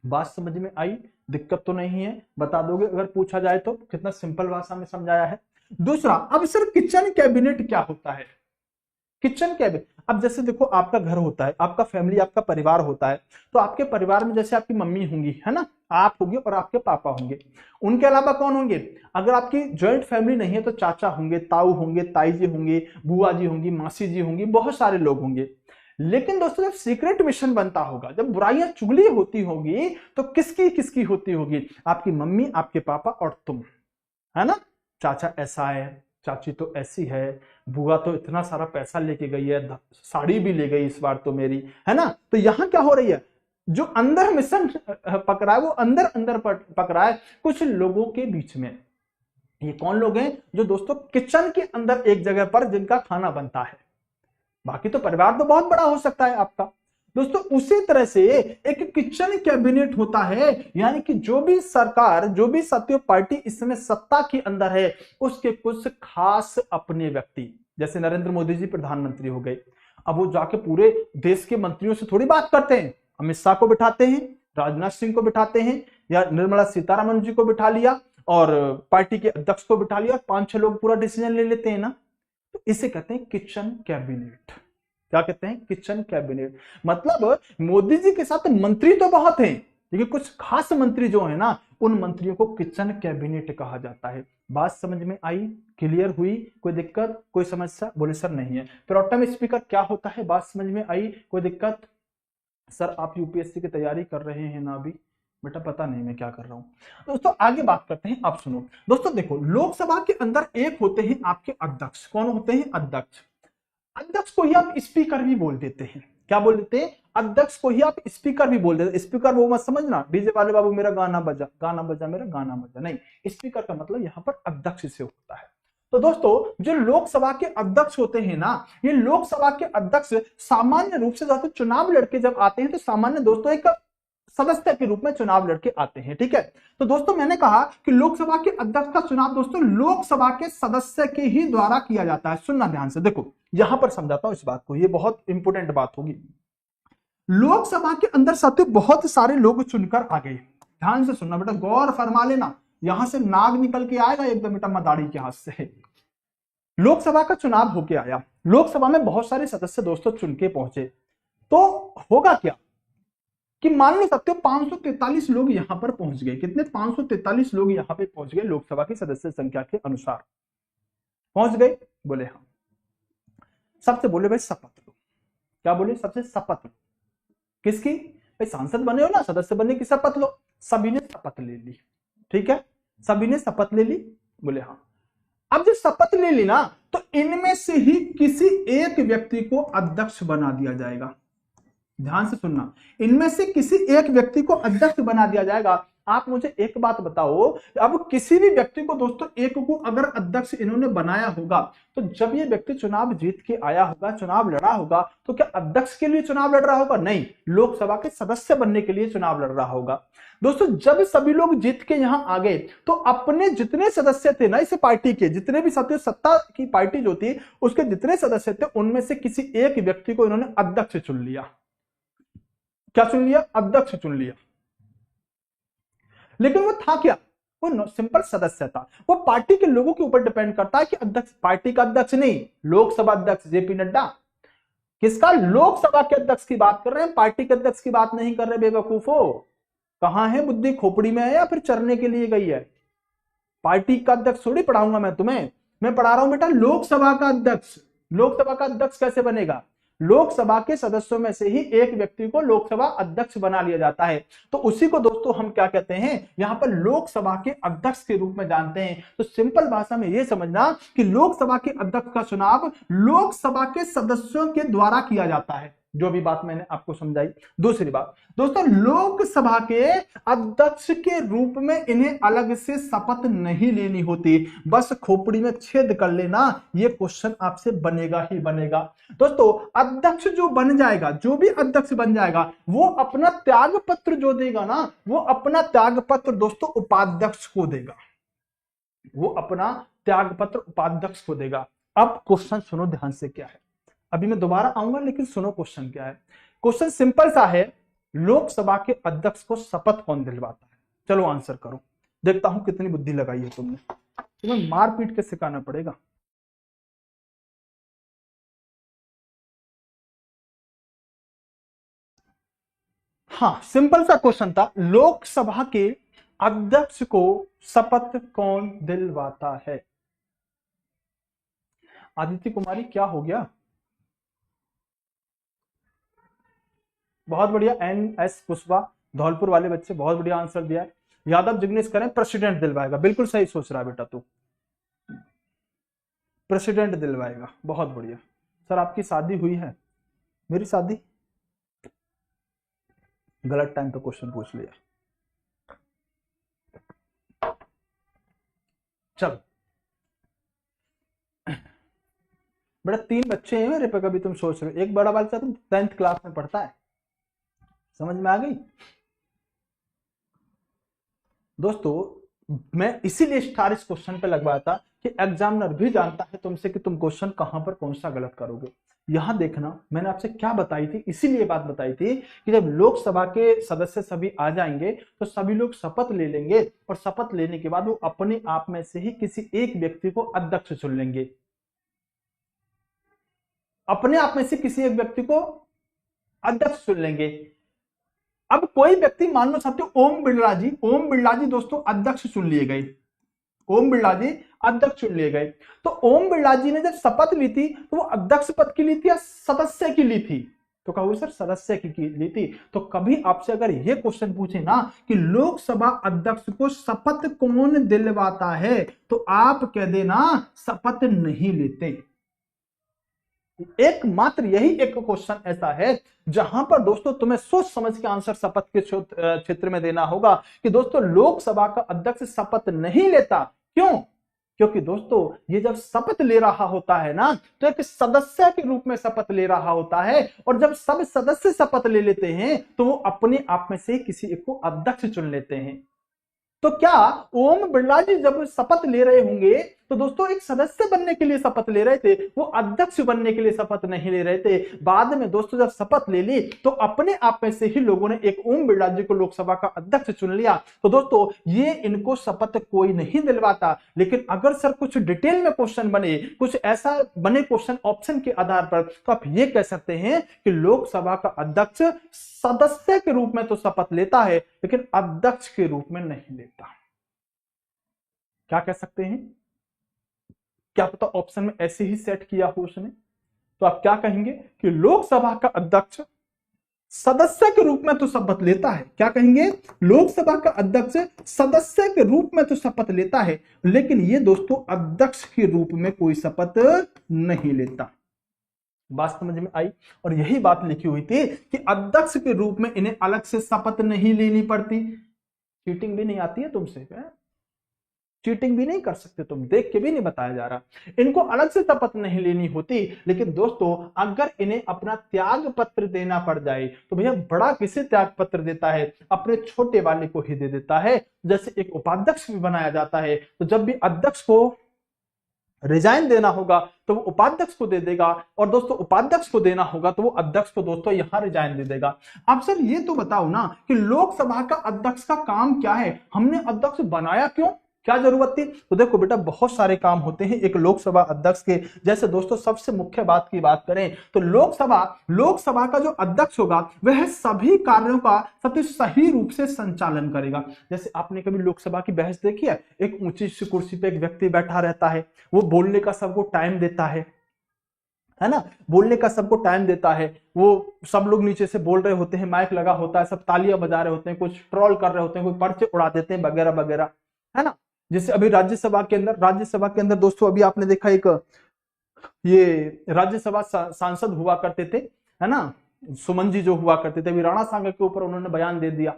बात समझ में आई? दिक्कत तो नहीं है? बता दोगे अगर पूछा जाए तो? कितना सिंपल भाषा में समझाया है। दूसरा, अब सर किचन कैबिनेट क्या होता है? किचन कैबिनेट, अब जैसे देखो आपका घर होता है, आपका फैमिली, आपका परिवार होता है, तो आपके परिवार में जैसे आपकी मम्मी होंगी, है ना, आप होंगे और आपके पापा होंगे। उनके अलावा कौन होंगे? अगर आपकी ज्वाइंट फैमिली नहीं है तो चाचा होंगे, ताऊ होंगे, ताई जी होंगे, बुआ जी होंगी, मासी जी होंगी, बहुत सारे लोग होंगे। लेकिन दोस्तों जब सीक्रेट मिशन बनता होगा, जब बुराइयां चुगली होती होगी, तो किसकी किसकी होती होगी? आपकी मम्मी, आपके पापा और तुम, है ना। चाचा ऐसा है, चाची तो ऐसी है, बुआ तो इतना सारा पैसा लेके गई है, साड़ी भी ले गई इस बार तो मेरी, है ना। तो यहां क्या हो रही है? जो अंदर मिशन पकड़ा है वो अंदर अंदर पकड़ा है कुछ लोगों के बीच में। ये कौन लोग हैं? जो दोस्तों किचन के अंदर एक जगह पर जिनका खाना बनता है। बाकी तो परिवार तो बहुत बड़ा हो सकता है आपका। दोस्तों उसी तरह से एक किचन कैबिनेट होता है, यानी कि जो भी सरकार, जो भी सत्ता पार्टी इस समय सत्ता के अंदर है, उसके कुछ खास अपने व्यक्ति, जैसे नरेंद्र मोदी जी प्रधानमंत्री हो गए, अब वो जाके पूरे देश के मंत्रियों से थोड़ी बात करते हैं। अमित शाह को बिठाते हैं, राजनाथ सिंह को बिठाते हैं, या निर्मला सीतारमण जी को बिठा लिया और पार्टी के अध्यक्ष को बिठा लिया, 5-6 लोग पूरा डिसीजन ले लेते हैं ना। तो इसे कहते हैं किचन कैबिनेट। क्या कहते हैं? Kitchen cabinet. मतलब मोदी जी के साथ मंत्री तो बहुत हैं, लेकिन कुछ खास मंत्री जो है ना, उन मंत्रियों को किचन कैबिनेट कहा जाता है। बात समझ में आई? क्लियर हुई? कोई दिक्कत, कोई समस्या? बोले सर नहीं है। प्रोटेम स्पीकर क्या होता है? बात समझ में आई? कोई दिक्कत? सर आप यूपीएससी की तैयारी कर रहे हैं ना अभी, बेटा पता नहीं मैं क्या कर रहा हूं। दोस्तों आगे बात करते हैं, आप सुनो। दोस्तों देखो, लोकसभा के अंदर एक होते हैं आपके अध्यक्ष। कौन होते हैं? अध्यक्ष। अध्यक्ष को ही आप स्पीकर भी बोल देते हैं। क्या बोल देते हैं? अध्यक्ष को ही आप स्पीकर भी बोल देते हैं। स्पीकर वो मत समझना डीजे वाले बाबू मेरा गाना बजा, गाना बजा मेरा गाना बजा, नहीं। स्पीकर का मतलब यहाँ पर अध्यक्ष से होता है। तो दोस्तों जो लोकसभा के अध्यक्ष होते हैं ना, ये लोकसभा के अध्यक्ष सामान्य रूप से जाते चुनाव लड़के जब आते हैं तो सामान्य दोस्तों एक सदस्य के रूप में चुनाव लड़के आते हैं। ठीक है, तो दोस्तों मैंने कहा कि लोकसभा के अध्यक्ष का चुनाव दोस्तों लोकसभा के सदस्य के ही द्वारा किया जाता है। सुनना ध्यान से, देखो यहां पर समझाता हूं इस बात को, ये बहुत इंपॉर्टेंट बात होगी। लोकसभा के अंदर साथियों बहुत सारे लोग चुनकर आ गए। ध्यान से सुनना बेटा, गौर फरमा लेना, यहां से नाग निकल के आएगा एकदम बेटा मदारी के हाथ से। लोकसभा का चुनाव होके आया, लोकसभा में बहुत सारे सदस्य दोस्तों चुन के पहुंचे, तो होगा क्या कि मान लो सकते हो 543 लोग यहां पर पहुंच गए। कितने? 543 लोग यहां पे पहुंच गए लोकसभा की सदस्य संख्या के अनुसार। पहुंच गए? बोले हाँ। सबसे बोले भाई शपथ लो। क्या बोले? सबसे शपथ लो। किसकी? भाई सांसद बने हो ना, सदस्य बनने की शपथ लो। सभी ने शपथ ले ली। ठीक है, सभी ने शपथ ले ली। बोले हाँ। अब जब शपथ ले ली ना, तो इनमें से ही किसी एक व्यक्ति को अध्यक्ष बना दिया जाएगा। ध्यान से सुनना, इनमें से किसी एक व्यक्ति को अध्यक्ष बना दिया जाएगा। आप मुझे एक बात बताओ, अब किसी भी व्यक्ति को दोस्तों एक को अगर अध्यक्ष इन्होंने बनाया होगा, तो जब ये व्यक्ति चुनाव जीत के आया होगा, चुनाव लड़ा होगा, तो क्या अध्यक्ष के लिए चुनाव लड़ रहा होगा? नहीं, लोकसभा के सदस्य बनने के लिए चुनाव लड़ रहा होगा। दोस्तों जब सभी लोग जीत के यहां आ गए, तो अपने जितने सदस्य थे ना इस पार्टी के, जितने भी साथियों सत्ता की पार्टी जो थी उसके जितने सदस्य थे, उनमें से किसी एक व्यक्ति को इन्होंने अध्यक्ष चुन लिया। क्या चुन लिया? अध्यक्ष चुन लिया। लेकिन वो था क्या? वो सिंपल सदस्य था। वो पार्टी के लोगों के ऊपर डिपेंड करता है कि अध्यक्ष, पार्टी का अध्यक्ष नहीं, लोकसभा अध्यक्ष जेपी नड्डा। किसका? लोकसभा के अध्यक्ष की बात कर रहे हैं, पार्टी के अध्यक्ष की बात नहीं कर रहे बेवकूफो। कहां है बुद्धि? खोपड़ी में है या फिर चरने के लिए गई है? पार्टी का अध्यक्ष थोड़ी पढ़ाऊंगा मैं तुम्हें, मैं पढ़ा रहा हूं बेटा लोकसभा का अध्यक्ष। लोकसभा का अध्यक्ष कैसे बनेगा? लोकसभा के सदस्यों में से ही एक व्यक्ति को लोकसभा अध्यक्ष बना लिया जाता है। तो उसी को दोस्तों हम क्या कहते हैं? यहां पर लोकसभा के अध्यक्ष के रूप में जानते हैं। तो सिंपल भाषा में यह समझना कि लोकसभा के अध्यक्ष का चुनाव लोकसभा के सदस्यों के द्वारा किया जाता है। जो भी बात मैंने आपको समझाई। दूसरी बात दोस्तों, लोकसभा के अध्यक्ष के रूप में इन्हें अलग से शपथ नहीं लेनी होती, बस खोपड़ी में छेद कर लेना, यह क्वेश्चन आपसे बनेगा ही बनेगा। दोस्तों अध्यक्ष जो बन जाएगा, जो भी अध्यक्ष बन जाएगा, वो अपना त्याग पत्र जो देगा ना, वो अपना त्याग पत्र दोस्तों उपाध्यक्ष को देगा। वो अपना त्याग पत्र उपाध्यक्ष को देगा। अब क्वेश्चन सुनो ध्यान से क्या है, अभी मैं दोबारा आऊंगा लेकिन सुनो क्वेश्चन क्या है। क्वेश्चन सिंपल सा है, लोकसभा के अध्यक्ष को शपथ कौन दिलवाता है? चलो आंसर करो, देखता हूं कितनी बुद्धि लगाई है तुमने। तुम्हें मारपीट के सिखाना पड़ेगा। हाँ सिंपल सा क्वेश्चन था, लोकसभा के अध्यक्ष को शपथ कौन दिलवाता है? आदित्य कुमारी क्या हो गया? बहुत बढ़िया। NS पुष्पा धौलपुर वाले बच्चे बहुत बढ़िया आंसर दिया है। यादव जिग्नेश करें प्रेसिडेंट दिलवाएगा, बिल्कुल सही सोच रहा है बेटा तू, प्रेसिडेंट दिलवाएगा, बहुत बढ़िया। सर आपकी शादी हुई है? मेरी शादी? गलत टाइम पे क्वेश्चन पूछ लिया। चलो बेटा 3 बच्चे हैं मेरे पे, कभी तुम सोच रहे हो, एक बड़ा बच्चा तुम 10th क्लास में पढ़ता है, समझ में आ गई? दोस्तों मैं इसीलिए स्टार इस क्वेश्चन पे लगवाया था कि एग्जामिनर भी जानता है तुमसे कि तुम क्वेश्चन कहां पर कौन सा गलत करोगे। यहां देखना मैंने आपसे क्या बताई थी, इसीलिए बात बताई थी कि जब लोकसभा के सदस्य सभी आ जाएंगे तो सभी लोग शपथ ले लेंगे, और शपथ लेने के बाद वो अपने आप में से ही किसी एक व्यक्ति को अध्यक्ष चुन लेंगे। अपने आप में से किसी एक व्यक्ति को अध्यक्ष चुन लेंगे। अब कोई व्यक्ति, मान लो साथियों ओम बिड़ला जी दोस्तों अध्यक्ष चुन लिए गए, ओम बिड़ला जी अध्यक्ष चुन लिए गए। तो ओम बिड़ला जी ने जब शपथ ली थी तो वो अध्यक्ष पद की ली थी या सदस्य की ली थी? तो कहोगे सर सदस्य की ली थी। तो कभी आपसे अगर ये क्वेश्चन पूछे ना कि लोकसभा अध्यक्ष को शपथ कौन दिलवाता है, तो आप कह देना शपथ नहीं लेते। एकमात्र यही एक क्वेश्चन ऐसा है जहां पर दोस्तों तुम्हें सोच समझ के आंसर शपथ के क्षेत्र में देना होगा कि दोस्तों लोकसभा का अध्यक्ष शपथ नहीं लेता। क्यों? क्योंकि दोस्तों ये जब शपथ ले रहा होता है ना तो एक सदस्य के रूप में शपथ ले रहा होता है, और जब सब सदस्य शपथ ले लेते हैं तो वो अपने आप में से किसी एक को अध्यक्ष चुन लेते हैं। तो क्या ओम बिरला जी जब शपथ ले रहे होंगे तो दोस्तों एक सदस्य बनने के लिए शपथ ले रहे थे, वो अध्यक्ष बनने के लिए शपथ नहीं ले रहे थे। बाद में दोस्तों जब शपथ ले ली तो अपने आप में से ही लोगों ने एक ओम बिरला जी को लोकसभा का अध्यक्ष चुन लिया। तो दोस्तों ये इनको शपथ कोई नहीं दिलवाता। लेकिन अगर सर कुछ डिटेल में क्वेश्चन बने, कुछ ऐसा बने क्वेश्चन ऑप्शन के आधार पर, तो आप ये कह सकते हैं कि लोकसभा का अध्यक्ष सदस्य के रूप में तो शपथ लेता है लेकिन अध्यक्ष के रूप में नहीं लेता। क्या कह सकते हैं? क्या पता ऑप्शन में ऐसे ही सेट किया हो उसने। तो आप क्या कहेंगे कि लोकसभा का अध्यक्ष सदस्य के रूप में तो शपथ लेता है। क्या कहेंगे? लोकसभा का अध्यक्ष सदस्य के रूप में तो शपथ लेता है लेकिन ये दोस्तों अध्यक्ष के रूप में कोई शपथ नहीं लेता। बात समझ में आई? और यही बात लिखी हुई थी कि अध्यक्ष के रूप में इन्हें अलग से शपथ नहीं लेनी पड़ती। चीटिंग भी नहीं आती है तुमसे, चीटिंग भी नहीं कर सकते तुम, देख के भी नहीं बताया जा रहा। इनको अलग से शपथ नहीं लेनी होती। लेकिन दोस्तों अगर इन्हें अपना त्याग पत्र देना पड़ जाए तो भैया बड़ा किसे त्याग पत्र देता है? अपने छोटे वाले को ही दे देता है। जैसे एक उपाध्यक्ष भी बनाया जाता है तो जब भी अध्यक्ष को रिजाइन देना होगा तो वो उपाध्यक्ष को दे देगा, और दोस्तों उपाध्यक्ष को देना होगा तो वो अध्यक्ष को दोस्तों यहां रिजाइन दे देगा। अब सर ये तो बताओ ना कि लोकसभा का अध्यक्ष का काम क्या है? हमने अध्यक्ष बनाया क्यों? क्या जरूरत थी? तो देखो बेटा बहुत सारे काम होते हैं एक लोकसभा अध्यक्ष के। जैसे दोस्तों सबसे मुख्य बात की बात करें तो लोकसभा का जो अध्यक्ष होगा वह सभी कार्यों का सबसे सही रूप से संचालन करेगा। जैसे आपने कभी लोकसभा की बहस देखी है? एक ऊंची सी कुर्सी पे एक व्यक्ति बैठा रहता है, वो बोलने का सबको टाइम देता है ना, बोलने का सबको टाइम देता है। वो सब लोग नीचे से बोल रहे होते हैं, माइक लगा होता है, सब तालियां बजा रहे होते हैं, कुछ ट्रोल कर रहे होते हैं, कोई पर्चे उड़ा देते हैं वगैरह वगैरह, है ना। जैसे अभी राज्यसभा के अंदर दोस्तों अभी आपने देखा एक ये राज्यसभा सांसद हुआ करते थे, है ना, सुमन जी जो हुआ करते थे, अभी राणा सांगा के ऊपर उन्होंने बयान दे दिया।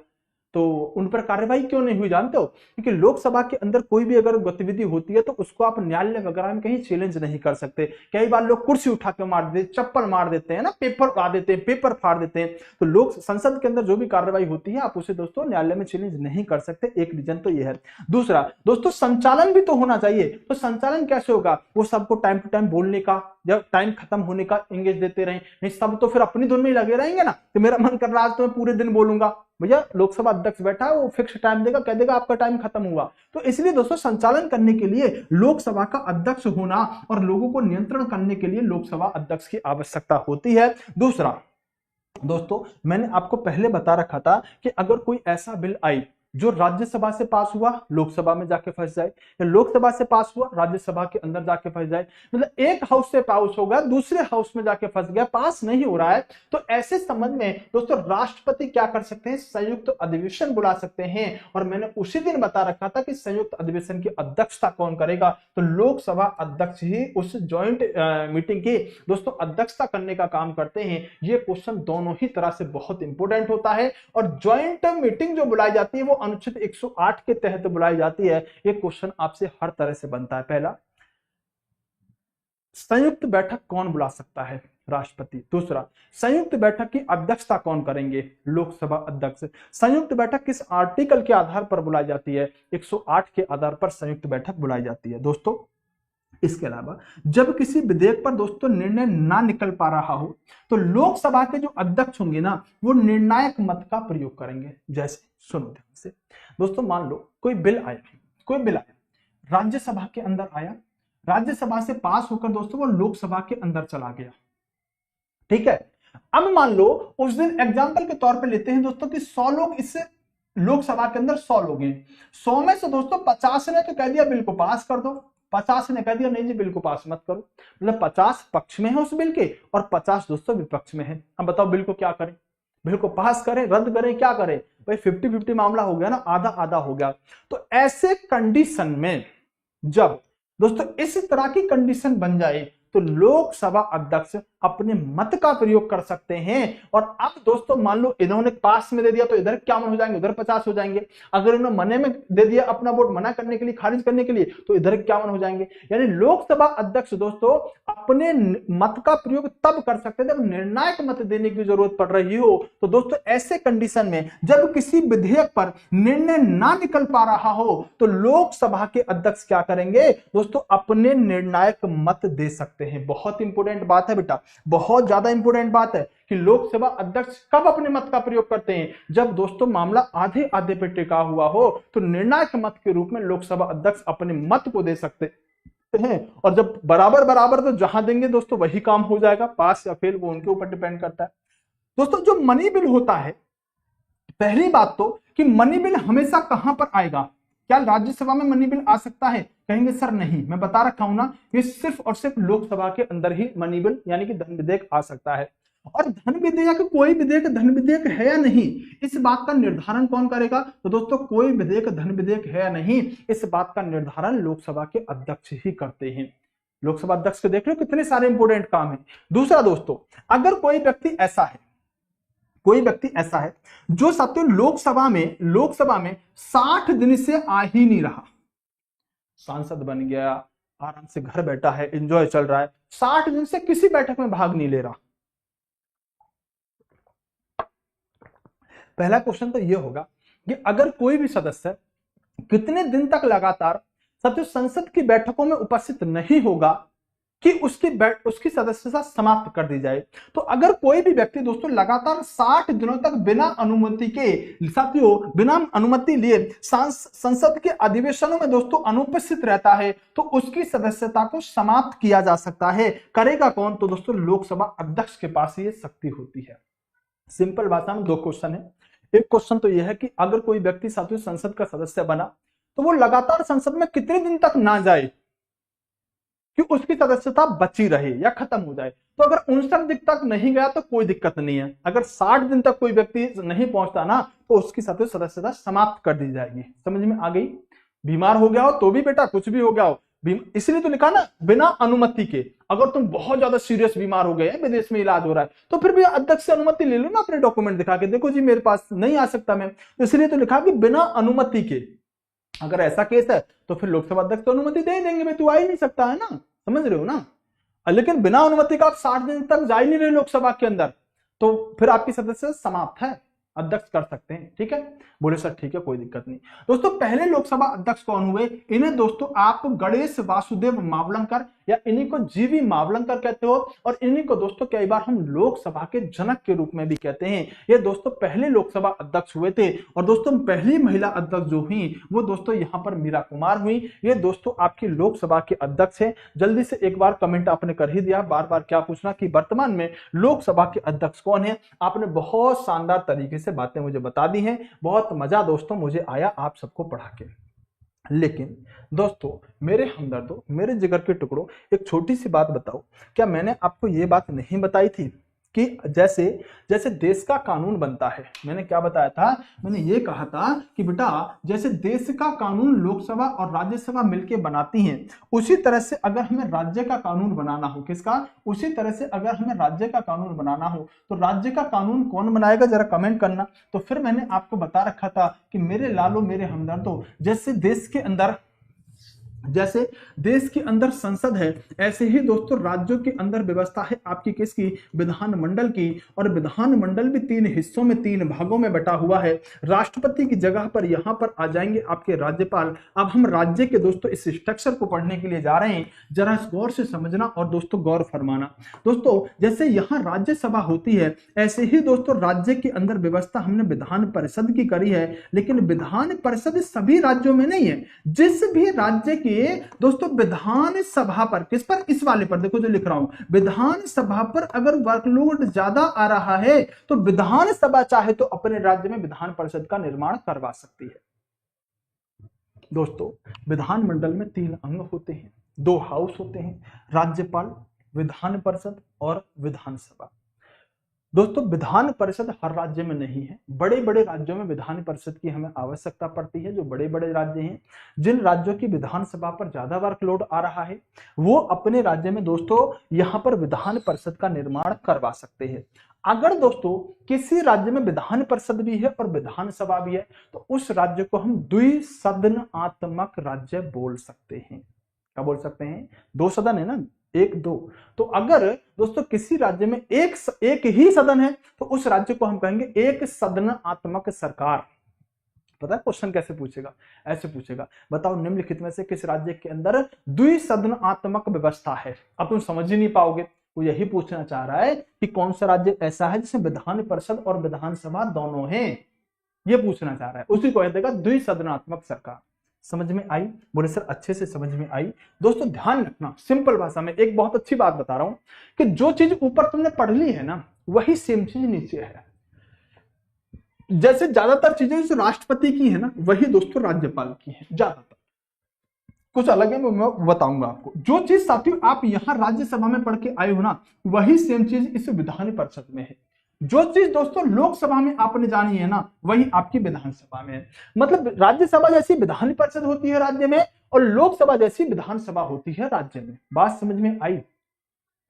तो उन पर कार्रवाई क्यों नहीं हुई जानते हो? क्योंकि लोकसभा के अंदर कोई भी अगर गतिविधि होती है तो उसको आप न्यायालय वगैरह में कहीं चैलेंज नहीं कर सकते। कई बार लोग कुर्सी उठा के मार देते, चप्पल मार देते हैं ना, पेपर उड़ा देते हैं, पेपर फाड़ देते हैं। तो लोक संसद के अंदर जो भी कार्रवाई होती है आप उसे दोस्तों न्यायालय में चैलेंज नहीं कर सकते। एक रीजन तो यह है। दूसरा दोस्तों संचालन भी तो होना चाहिए। तो संचालन कैसे होगा? वो सबको टाइम टू टाइम बोलने का, जब टाइम खत्म होने का एंगेज देते रहे। नहीं सब तो फिर अपनी धुन में ही लगे रहेंगे ना कि मेरा मन कर रहा आज तो मैं पूरे दिन बोलूंगा। भैया लोकसभा अध्यक्ष बैठा है, वो फिक्स टाइम देगा, कह देगा आपका टाइम खत्म हुआ। तो इसलिए दोस्तों संचालन करने के लिए लोकसभा का अध्यक्ष होना और लोगों को नियंत्रण करने के लिए लोकसभा अध्यक्ष की आवश्यकता होती है। दूसरा दोस्तों मैंने आपको पहले बता रखा था कि अगर कोई ऐसा बिल आई जो राज्यसभा से पास हुआ लोकसभा में जाके फंस जाए, या लोकसभा से पास हुआ राज्यसभा के अंदर जाके फंस जाए, मतलब एक हाउस से पास होगा दूसरे हाउस में जाके फंस गया, पास नहीं हो रहा है, तो ऐसे संबंध में दोस्तों राष्ट्रपति क्या कर सकते हैं? संयुक्त अधिवेशन बुला सकते हैं। और मैंने उसी दिन बता रखा था कि संयुक्त अधिवेशन की अध्यक्षता कौन करेगा? तो लोकसभा अध्यक्ष ही उस ज्वाइंट मीटिंग की दोस्तों अध्यक्षता करने का काम करते हैं। ये क्वेश्चन दोनों ही तरह से बहुत इंपॉर्टेंट होता है। और ज्वाइंट मीटिंग जो बुलाई जाती है वो अनुच्छेद 108 के तहत बुलाई जाती है। ये क्वेश्चन आपसे हर तरह से बनता है। पहला, संयुक्त बैठक कौन बुला सकता है? राष्ट्रपति। दूसरा, संयुक्त बैठक की अध्यक्षता कौन करेंगे? लोकसभा अध्यक्ष। संयुक्त बैठक किस आर्टिकल के आधार पर बुलाई जाती है? 108 के आधार पर संयुक्त बैठक बुलाई जाती है दोस्तों। इसके अलावा जब किसी विधेयक पर दोस्तों निर्णय ना निकल पा रहा हो तो लोकसभा के जो अध्यक्ष होंगे ना वो निर्णायक मत का प्रयोग करेंगे। जैसे सुनो ध्यान से दोस्तों, मान लो कोई बिल आया राज्यसभा के अंदर आया, राज्यसभा से पास होकर दोस्तों वो लोकसभा के अंदर चला गया, ठीक है। अब मान लो उस दिन एग्जाम्पल के तौर पे लेते हैं दोस्तों कि 100 लोग इससे लोकसभा के अंदर 100 लोग हैं, 100 में से दोस्तों 50 ने तो कह दिया बिल को पास कर दो, 50 ने कह दिया नहीं जी बिल को पास मत करो, मतलब 50 पक्ष में है उस बिल के और 50 दोस्तों विपक्ष में है। अब बताओ बिल को क्या करें, बिल को पास करें, रद्द करें, क्या करें भाई, 50-50 मामला हो गया ना, आधा आधा हो गया। तो ऐसे कंडीशन में जब दोस्तों इस तरह की कंडीशन बन जाए तो लोकसभा अध्यक्ष अपने मत का प्रयोग कर सकते हैं। और अब दोस्तों मान लो इन्होंने पास में दे दिया तो इधर 51 हो जाएंगे, उधर 50 हो जाएंगे। अगर इन्होंने मने में दे दिया अपना वोट मना करने के लिए, खारिज करने के लिए, तो इधर 51 हो जाएंगे। यानी लोकसभा अध्यक्ष दोस्तों अपने मत का प्रयोग तब कर सकते हैं जब निर्णायक मत देने की जरूरत पड़ रही हो। तो दोस्तों ऐसे कंडीशन में जब किसी विधेयक पर निर्णय ना निकल पा रहा हो तो लोकसभा के अध्यक्ष क्या करेंगे दोस्तों, अपने निर्णायक मत दे सकते हैं। बहुत इंपॉर्टेंट बात है बेटा, बहुत ज्यादा इंपॉर्टेंट बात है कि लोकसभा अध्यक्ष कब अपने मत का प्रयोग करते हैं, जब दोस्तों मामला आधे आधे पे टिका हुआ हो तो निर्णायक मत के रूप में लोकसभा अध्यक्ष अपने मत को दे सकते हैं। और जब बराबर बराबर तो जहां देंगे दोस्तों वही काम हो जाएगा, पास या फेल वो उनके ऊपर डिपेंड करता है। दोस्तों जो मनी बिल होता है, पहली बात तो कि मनी बिल हमेशा कहां पर आएगा, क्या राज्यसभा में मनी बिल आ सकता है, कहेंगे सर नहीं, मैं बता रखा हूं ना, ये सिर्फ और सिर्फ लोकसभा के अंदर ही मनी बिल यानी कि धन विधेयक आ सकता है। और धन विधेयक, कोई विधेयक धन विधेयक है या नहीं, इस बात का निर्धारण कौन करेगा, तो दोस्तों कोई विधेयक धन विधेयक है या नहीं, इस बात का निर्धारण लोकसभा के अध्यक्ष ही करते हैं। लोकसभा अध्यक्ष के देख लो कितने सारे इंपोर्टेंट काम है। दूसरा दोस्तों, अगर कोई व्यक्ति ऐसा है, कोई व्यक्ति ऐसा है जो साथियों लोकसभा में 60 दिन से आ ही नहीं रहा, सांसद बन गया, आराम से घर बैठा है, एंजॉय चल रहा है, 60 दिन से किसी बैठक में भाग नहीं ले रहा। पहला क्वेश्चन तो यह होगा कि अगर कोई भी सदस्य कितने दिन तक लगातार साथियों संसद की बैठकों में उपस्थित नहीं होगा कि उसकी सदस्यता समाप्त कर दी जाए। तो अगर कोई भी व्यक्ति दोस्तों लगातार 60 दिनों तक बिना अनुमति के, साथियों बिना अनुमति लिए संसद के अधिवेशनों में दोस्तों अनुपस्थित रहता है तो उसकी सदस्यता को समाप्त किया जा सकता है। करेगा कौन, तो दोस्तों लोकसभा अध्यक्ष के पास ये शक्ति होती है। सिंपल भाषा में दो क्वेश्चन है। एक क्वेश्चन तो यह है कि अगर कोई व्यक्ति साथियों संसद का सदस्य बना तो वो लगातार संसद में कितने दिन तक ना जाए कि उसकी सदस्यता बची रहे या खत्म हो जाए। तो अगर 59 दिन तक नहीं गया तो कोई दिक्कत नहीं है, अगर 60 दिन तक कोई व्यक्ति नहीं पहुंचता ना तो उसकी सदस्यता समाप्त कर दी जाएगी। समझ में आ गई? बीमार हो गया हो तो भी बेटा, कुछ भी हो गया हो, इसलिए तो लिखा ना बिना अनुमति के। अगर तुम बहुत ज्यादा सीरियस बीमार हो गए, विदेश में इलाज हो रहा है, तो फिर भी अध्यक्ष से अनुमति ले लो ना, अपने डॉक्यूमेंट दिखा के, देखो जी मेरे पास नहीं आ सकता मैं, तो इसलिए तो लिखा कि बिना अनुमति के। अगर ऐसा केस है तो फिर लोकसभा अध्यक्ष तो अनुमति दे देंगे, भाई तू आ ही नहीं सकता है ना, समझ रहे हो ना। लेकिन बिना अनुमति का आप 60 दिन तक जा ही नहीं रहे लोकसभा के अंदर, तो फिर आपकी सदस्य समाप्त है, अध्यक्ष कर सकते हैं। ठीक है, बोले सर ठीक है कोई दिक्कत नहीं। दोस्तों पहले लोकसभा अध्यक्ष कौन हुए, इन्हें दोस्तों आप गणेश वासुदेव मावलंकर या इन्हीं को जीवी मावलंकर कहते हो, और इन्हीं को दोस्तों कई बार हम लोकसभा के जनक के रूप में भी कहते हैं। ये दोस्तों पहले लोकसभा अध्यक्ष हुए थे। और दोस्तों पहली महिला अध्यक्ष जो हुई वो दोस्तों यहाँ पर मीरा कुमार हुई। ये दोस्तों आपकी लोकसभा के अध्यक्ष है। जल्दी से एक बार कमेंट आपने कर ही दिया, बार बार क्या पूछना कि वर्तमान में लोकसभा के अध्यक्ष कौन है। आपने बहुत शानदार तरीके से बातें मुझे बता दी हैं, बहुत मजा दोस्तों मुझे आया आप सबको पढ़ा के। लेकिन दोस्तों मेरे हमदर्दों, मेरे जिगर के टुकड़ों, एक छोटी सी बात बताओ, क्या मैंने आपको ये बात नहीं बताई थी कि जैसे जैसे देश का कानून बनता है, मैंने क्या बताया था, मैंने ये कहा था कि बेटा जैसे देश का कानून लोकसभा और राज्यसभा मिलकर बनाती हैं, उसी तरह से अगर हमें राज्य का कानून बनाना हो, किसका, उसी तरह से अगर हमें राज्य का कानून बनाना हो तो राज्य का कानून कौन बनाएगा, जरा कमेंट करना। तो फिर मैंने आपको बता रखा था कि मेरे लालो मेरे हमदर्दों, जैसे देश के अंदर संसद है, ऐसे ही दोस्तों राज्यों के अंदर व्यवस्था है आपकी किसकी, विधानमंडल की। और विधानमंडल भी 3 हिस्सों में 3 भागों में बटा हुआ है। राष्ट्रपति की जगह पर यहां पर आ जाएंगे आपके राज्यपाल। अब हम राज्य के दोस्तों इस स्ट्रक्चर को पढ़ने के लिए जा रहे हैं, जरा गौर से समझना और दोस्तों गौर फरमाना। दोस्तों जैसे यहाँ राज्यसभा होती है, ऐसे ही दोस्तों राज्य के अंदर व्यवस्था हमने विधान परिषद की करी है। लेकिन विधान परिषद सभी राज्यों में नहीं है, जिस भी राज्य की दोस्तों विधान सभा पर, किस पर, इस वाले पर, देखो जो लिख रहा हूं, विधान सभा पर अगर वर्कलोड ज्यादा आ रहा है तो विधान सभा चाहे तो अपने राज्य में विधान परिषद का निर्माण करवा सकती है। दोस्तों विधानमंडल में 3 अंग होते हैं, 2 हाउस होते हैं, राज्यपाल, विधान परिषद और विधानसभा। दोस्तों विधान परिषद हर राज्य में नहीं है, बड़े बड़े राज्यों में विधान परिषद की हमें आवश्यकता पड़ती है। जो बड़े बड़े राज्य हैं, जिन राज्यों की विधानसभा पर ज्यादा वर्कलोड आ रहा है, वो अपने राज्य में दोस्तों यहाँ पर विधान परिषद का निर्माण करवा सकते हैं। अगर दोस्तों किसी राज्य में विधान परिषद भी है और विधानसभा भी है, तो उस राज्य को हम द्विसदनात्मक राज्य बोल सकते हैं। क्या बोल सकते हैं? 2 सदन है ना, 1 2। तो अगर दोस्तों किसी राज्य में एक ही सदन है, तो उस राज्य को हम कहेंगे एक सदनात्मक सरकार। पता है क्वेश्चन कैसे पूछेगा? ऐसे पूछेगा, बताओ निम्नलिखित में से किस राज्य के अंदर द्विसदनात्मक व्यवस्था है। अब तुम समझ ही नहीं पाओगे। वो यही पूछना चाह रहा है कि कौन सा राज्य ऐसा है जिसमें विधान परिषद और विधानसभा दोनों हैं। ये पूछना चाह रहा है, उसी को देगा द्विसदनात्मक सरकार। समझ में आई? बोले सर अच्छे से समझ में आई। दोस्तों ध्यान रखना, सिंपल भाषा में एक बहुत अच्छी बात बता रहा हूं कि जो चीज ऊपर तुमने पढ़ ली है ना, वही सेम चीज नीचे है। जैसे ज्यादातर चीजें जो राष्ट्रपति की है ना, वही दोस्तों राज्यपाल की है। ज्यादातर कुछ अलग है, मैं बताऊंगा आपको। जो चीज साथियों आप यहाँ राज्यसभा में पढ़ के आए हो ना, वही सेम चीज इस विधान परिषद में है। जो चीज दोस्तों लोकसभा में आपने जानी है ना, वही आपकी विधानसभा में है। मतलब राज्यसभा जैसी विधान परिषद होती है राज्य में, और लोकसभा जैसी विधानसभा होती है राज्य में। बात समझ में आई?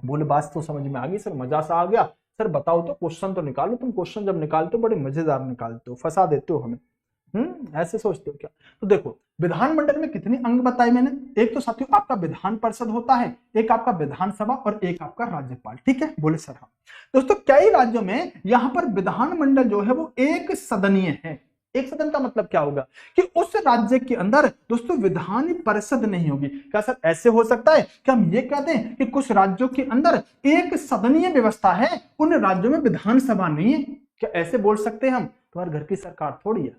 बोले बात तो समझ में आ गई सर, मजा सा आ गया। सर बताओ तो, क्वेश्चन तो निकालो। तुम क्वेश्चन जब निकालते हो बड़े मजेदार निकालते हो, फंसा देते हो हमें। ऐसे सोचते हो क्या? तो देखो विधानमंडल में कितने अंग बताए मैंने। एक तो साथियों आपका विधान परिषद होता है, एक आपका विधानसभा और एक आपका राज्यपाल। ठीक है? बोले सर हाँ। दोस्तों कई राज्यों में यहां पर विधानमंडल जो है वो एक सदनीय है। एक सदन का मतलब क्या होगा कि उस राज्य के अंदर दोस्तों विधान परिषद नहीं होगी। क्या सर ऐसे हो सकता है कि हम ये कहते हैं कि कुछ राज्यों के अंदर एक सदनीय व्यवस्था है, उन राज्यों में विधानसभा नहीं है? क्या ऐसे बोल सकते हैं हम? तुम्हारे घर की सरकार थोड़ी है।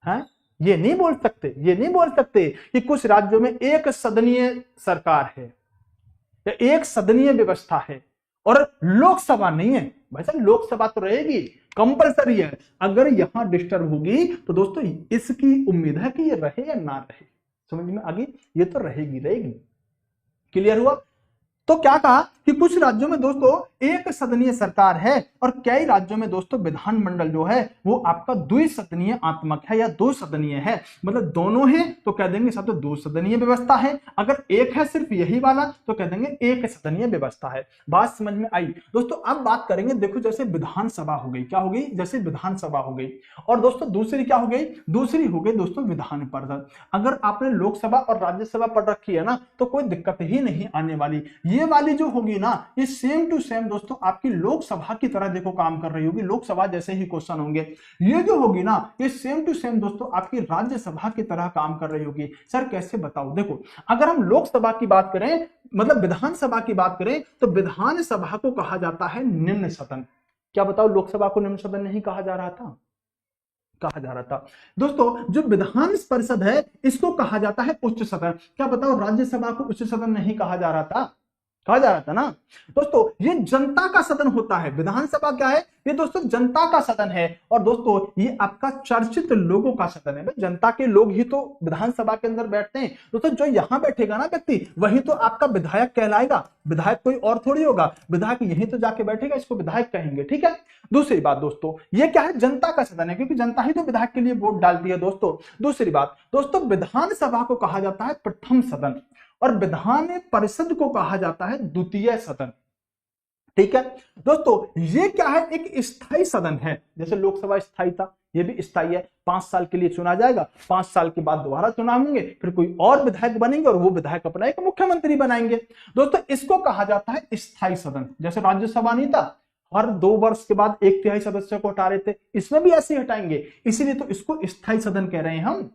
हैं? ये नहीं बोल सकते, ये नहीं बोल सकते कि कुछ राज्यों में एक सदनीय सरकार है या एक सदनीय व्यवस्था है और लोकसभा नहीं है। भाई साहब लोकसभा तो रहेगी, कंपलसरी है। अगर यहां डिस्टर्ब होगी तो दोस्तों इसकी उम्मीद है कि ये रहे या ना रहे। समझ में आ गई? ये तो रहेगी रहेगी। क्लियर हुआ? तो क्या कहा कि कुछ राज्यों में दोस्तों एक सदनीय सरकार है और कई राज्यों में दोस्तों विधानमंडल जो है वो आपका द्विसदनीय आत्मक है या 2 सदनीय है। मतलब दोनों है तो कह देंगे सब तो 2 सदनीय व्यवस्था है। अगर एक है सिर्फ यही वाला तो कह देंगे एक सदनीय व्यवस्था है। बात समझ में आई? दोस्तों अब बात करेंगे, देखो जैसे विधानसभा हो गई, क्या हो गई? जैसे विधानसभा हो गई, और दोस्तों दूसरी क्या हो गई? दूसरी हो गई दोस्तों विधान परिषद। अगर आपने लोकसभा और राज्यसभा पढ़ रखी है ना, तो कोई दिक्कत ही नहीं आने वाली। ये वाली जो होगी ना, ये सेम टू सेम दोस्तों आपकी लोकसभा की तरह देखो काम कर रही होगी। लोकसभा जैसे ही क्वेश्चन होंगे। ये जो होगी ना, ये सेम टू सेम दोस्तों आपकी राज्यसभा की तरह काम कर रही होगी। सर कैसे? बताओ। देखो अगर हम लोकसभा की बात करें, मतलब विधानसभा की बात करें, तो विधानसभा को कहा जाता है निम्न सदन। क्या बताओ लोकसभा को निम्न सदन नहीं कहा जा रहा था? कहा जा रहा था। दोस्तों जो विधान परिषद है इसको कहा जाता है उच्च सदन। क्या बताओ राज्यसभा को उच्च सदन नहीं कहा जा रहा था? कहा जा रहा था ना। दोस्तों ये जनता का सदन होता है। विधानसभा क्या है? ये दोस्तों जनता का सदन है। और दोस्तों ये आपका चर्चित लोगों का सदन है। जनता के लोग ही तो विधानसभा के अंदर बैठते हैं। दोस्तों जो यहां बैठेगा ना व्यक्ति, वही तो आपका विधायक कहलाएगा। विधायक कोई और थोड़ी होगा, विधायक यहीं तो जाके बैठेगा, इसको विधायक कहेंगे। ठीक है? दूसरी बात दोस्तों, ये क्या है? जनता का सदन है, क्योंकि जनता ही तो विधायक के लिए वोट डालती है दोस्तों। दूसरी बात दोस्तों, विधानसभा को कहा जाता है प्रथम सदन और विधान परिषद को कहा जाता है द्वितीय सदन। ठीक है दोस्तों, ये क्या है? एक स्थायी सदन है। जैसे लोकसभा स्थायी था, ये भी स्थायी है। 5 साल के लिए चुना जाएगा, 5 साल के बाद दोबारा चुनाव होंगे, फिर कोई और विधायक बनेंगे और वो विधायक अपना एक मुख्यमंत्री बनाएंगे। दोस्तों इसको कहा जाता है स्थायी सदन। जैसे राज्यसभा नहीं था, हर 2 वर्ष के बाद 1/3 सदस्य को हटा रहे थे, इसमें भी ऐसे हटाएंगे, इसीलिए तो इसको स्थायी सदन कह रहे हैं हम।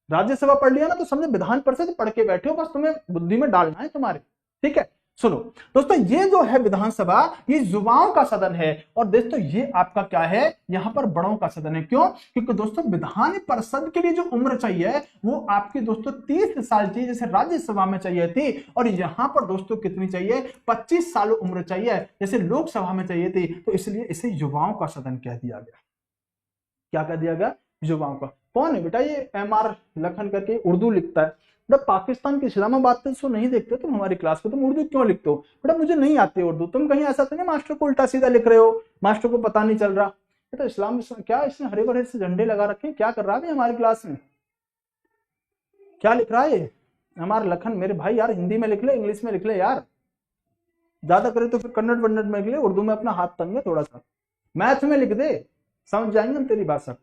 राज्यसभा पढ़ लिया ना तो समझे विधान परिषद पढ़ के बैठे हो, बस तुम्हें बुद्धि में डालना है तुम्हारे। ठीक है? सुनो दोस्तों, ये जो है विधानसभा, ये युवाओं का सदन है। और दोस्तों ये आपका क्या है? यहां पर बड़ों का सदन है। क्यों? क्योंकि दोस्तों विधान परिषद के लिए जो उम्र चाहिए वो आपकी दोस्तों 30 साल चाहिए, जैसे राज्यसभा में चाहिए थी। और यहां पर दोस्तों कितनी चाहिए? 25 साल उम्र चाहिए, जैसे लोकसभा में चाहिए थी। तो इसलिए इसे युवाओं का सदन कह दिया गया। क्या कह दिया गया? युवाओं का। कौन है बेटा ये MR लखन करके, उर्दू लिखता है। बेटा पाकिस्तान के इस्लामाबाद से सो नहीं देखते तुम हमारी क्लास को, तुम उर्दू क्यों लिखते हो? बेटा मुझे नहीं आती उर्दू। तुम कहीं ऐसा तो नहीं मास्टर को उल्टा सीधा लिख रहे हो, मास्टर को पता नहीं चल रहा? ये तो इस्लाम क्या इसने हरे भरे से झंडे लगा रखे, क्या कर रहा है हमारी क्लास में, क्या लिख रहा है हमारा लखन? मेरे भाई यार हिंदी में लिख ले, इंग्लिश में लिख ले यार, ज्यादा करे तो फिर कन्नड़ वन्नड़ में लिख ले, उर्दू में अपना हाथ तंग है थोड़ा सा, मैथ में लिख दे, समझ जाएंगे हम तेरी भाषा।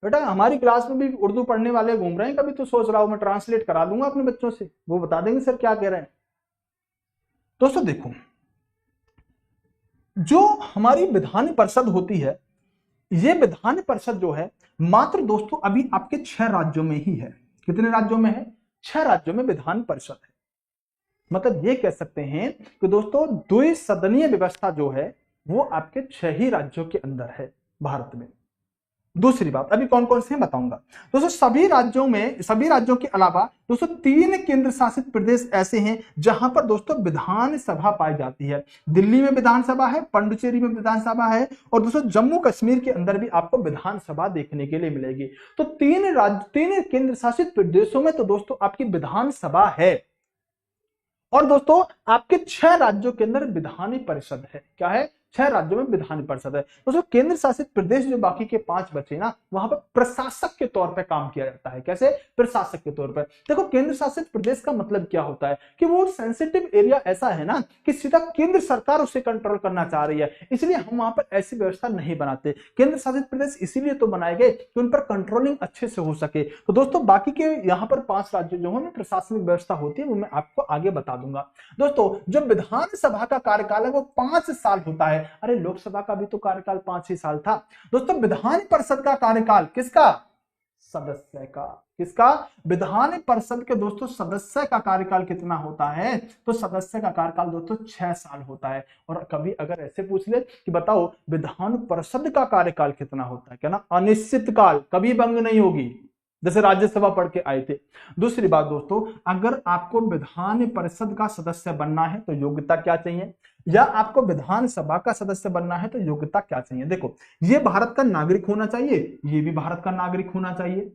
बेटा हमारी क्लास में भी उर्दू पढ़ने वाले घूम रहे हैं, कभी तो सोच रहा हूं मैं ट्रांसलेट करा दूंगा अपने बच्चों से, वो बता देंगे सर क्या कह रहे हैं। दोस्तों देखो, जो हमारी विधान परिषद होती है, ये विधान परिषद जो है मात्र दोस्तों अभी आपके 6 राज्यों में ही है। कितने राज्यों में है? 6 राज्यों में विधान परिषद है। मतलब ये कह सकते हैं कि दोस्तों द्विसदनीय व्यवस्था जो है वो आपके 6 ही राज्यों के अंदर है भारत में। दूसरी बात, अभी कौन कौन से हैं बताऊंगा दोस्तों। सभी राज्यों के अलावा दोस्तों 3 केंद्र शासित प्रदेश ऐसे हैं जहां पर दोस्तों विधानसभा पाई जाती है। दिल्ली में विधानसभा है, पांडिचेरी में विधानसभा है, और दोस्तों जम्मू कश्मीर के अंदर भी आपको विधानसभा देखने के लिए मिलेगी। तो 3 केंद्र शासित प्रदेशों में तो दोस्तों आपकी विधानसभा है, और दोस्तों आपके 6 राज्यों के अंदर विधान परिषद है। क्या है? 6 राज्यों में विधान परिषद है। दोस्तों केंद्र शासित प्रदेश जो बाकी के 5 बचे ना, वहां पर प्रशासक के तौर पर काम किया जाता है। कैसे? प्रशासक के तौर पर। देखो केंद्र शासित प्रदेश का मतलब क्या होता है कि वो सेंसिटिव एरिया ऐसा है ना कि सीधा केंद्र सरकार उसे कंट्रोल करना चाह रही है, इसलिए हम वहां पर ऐसी व्यवस्था नहीं बनाते। केंद्र शासित प्रदेश इसीलिए तो बनाए गए कि उन पर कंट्रोलिंग अच्छे से हो सके। तो दोस्तों बाकी के यहाँ पर 5 राज्य जो है प्रशासनिक व्यवस्था होती है, वो मैं आपको आगे बता दूंगा। दोस्तों जो विधानसभा का कार्यकाल है वो 5 साल होता है। अरे लोकसभा का भी तो कार्यकाल 5 ही साल था। दोस्तों विधान परिषद का कार्यकाल किसका? सदस्य का। किसका? विधान परिषद के दोस्तों सदस्य का कार्यकाल कितना होता है? तो सदस्य का कार्यकाल दोस्तों 6 साल होता है। और कभी अगर ऐसे पूछ ले कि बताओ विधान परिषद का कार्यकाल कितना होता है, क्या ना अनिश्चित काल, कभी भंग नहीं होगी, जैसे राज्यसभा पढ़ के आए थे। दूसरी बात दोस्तों, अगर आपको विधान परिषद का सदस्य बनना है तो योग्यता क्या चाहिए, या आपको विधानसभा का सदस्य बनना है तो योग्यता क्या चाहिए? देखो ये भारत का नागरिक होना चाहिए, ये भी भारत का नागरिक होना चाहिए,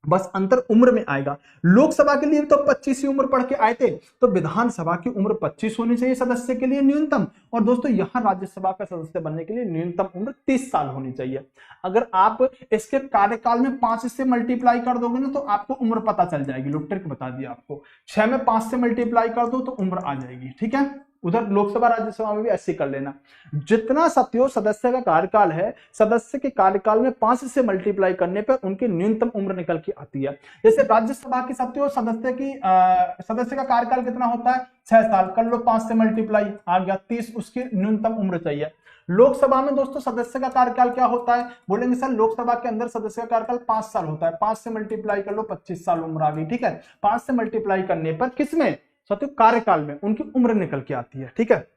बस अंतर उम्र में आएगा। लोकसभा के लिए तो 25 ही उम्र पढ़ के आए थे, तो विधानसभा की उम्र 25 होनी चाहिए सदस्य के लिए न्यूनतम, और दोस्तों यहां राज्यसभा का सदस्य बनने के लिए न्यूनतम उम्र 30 साल होनी चाहिए। अगर आप इसके कार्यकाल में 5 से मल्टीप्लाई कर दोगे ना तो आपको उम्र पता चल जाएगी। लोग ट्रिक बता दिया आपको, 6 में 5 से मल्टीप्लाई कर दो तो उम्र आ जाएगी। ठीक है, उधर लोकसभा राज्यसभा में भी ऐसे कर लेना। जितना सत्यो सदस्य का कार्यकाल है, सदस्य के कार्यकाल में 5 से मल्टीप्लाई करने पर उनकी न्यूनतम उम्र निकल के आती है। जैसे राज्यसभा की सत्यो सदस्य का कार्यकाल कितना होता है? 6 साल। कर लो 5 से मल्टीप्लाई, आ गया 30, उसकी न्यूनतम उम्र चाहिए। लोकसभा में दोस्तों सदस्य का कार्यकाल क्या होता है? बोलेंगे सर लोकसभा के अंदर सदस्य का कार्यकाल 5 साल होता है। 5 से मल्टीप्लाई कर लो, 25 साल उम्र आ गई। ठीक है, 5 से मल्टीप्लाई करने पर किसमें? सत्य कार्यकाल में उनकी उम्र निकल के आती है। ठीक है,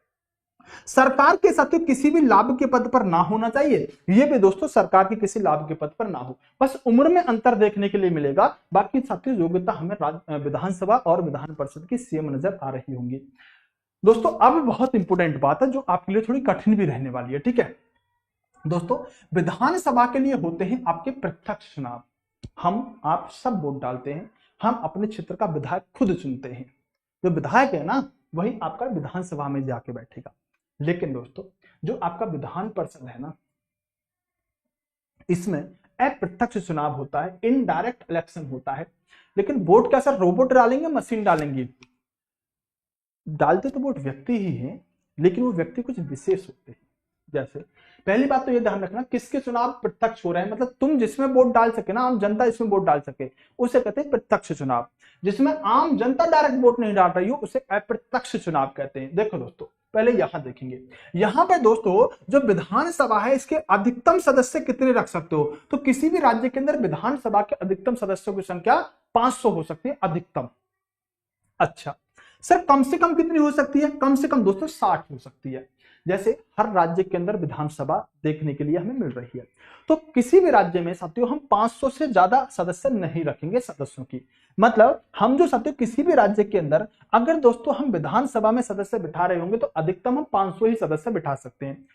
सरकार के सत्य किसी भी लाभ के पद पर ना होना चाहिए, ये भी दोस्तों सरकार के किसी लाभ के पद पर ना हो, बस उम्र में अंतर देखने के लिए मिलेगा। बाकी सत्य योग्यता हमें विधानसभा और विधान परिषद की सेम नजर आ रही होंगी। दोस्तों अब बहुत इंपोर्टेंट बात है जो आपके लिए थोड़ी कठिन भी रहने वाली है। ठीक है दोस्तों, विधानसभा के लिए होते हैं आपके प्रत्यक्ष चुनाव। हम आप सब वोट डालते हैं, हम अपने क्षेत्र का विधायक खुद चुनते हैं। जो विधायक है ना वही आपका विधानसभा में जाके बैठेगा। लेकिन दोस्तों जो आपका विधान परिषद है ना, इसमें अप्रत्यक्ष चुनाव होता है, इनडायरेक्ट इलेक्शन होता है। लेकिन वोट क्या सर रोबोट डालेंगे, मशीन डालेंगे? डालते तो वोट व्यक्ति ही हैं, लेकिन वो व्यक्ति कुछ विशेष होते हैं। जैसे पहली बात तो ये ध्यान रखना, किसके चुनाव प्रत्यक्ष हो रहे हैं, मतलब तुम जिसमें वोट डाल सके ना, आम जनता इसमें वोट डाल सके, उसे कहते हैं प्रत्यक्ष चुनाव। जिसमें आम जनता डायरेक्ट वोट नहीं डाल रही हो उसे अप्रत्यक्ष चुनाव कहते हैं। देखो दोस्तों पहले यहां देखेंगे, यहां पे दोस्तों जो विधानसभा है इसके अधिकतम सदस्य कितने रख सकते हो? तो किसी भी राज्य के अंदर विधानसभा के अधिकतम सदस्यों की संख्या 500 हो सकती है अधिकतम। अच्छा, सर कम से कम कितनी हो सकती है? कम से कम दोस्तों 60 हो सकती है। जैसे हर राज्य के अंदर विधानसभा देखने के लिए हमें मिल रही है, तो किसी भी राज्य में साथियों हम 500 से ज्यादा सदस्य नहीं रखेंगे सदस्यों की। मतलब हम जो साथियों किसी भी राज्य के अंदर अगर दोस्तों हम विधानसभा में सदस्य बिठा रहे होंगे तो अधिकतम हम 500 ही सदस्य बिठा सकते हैं,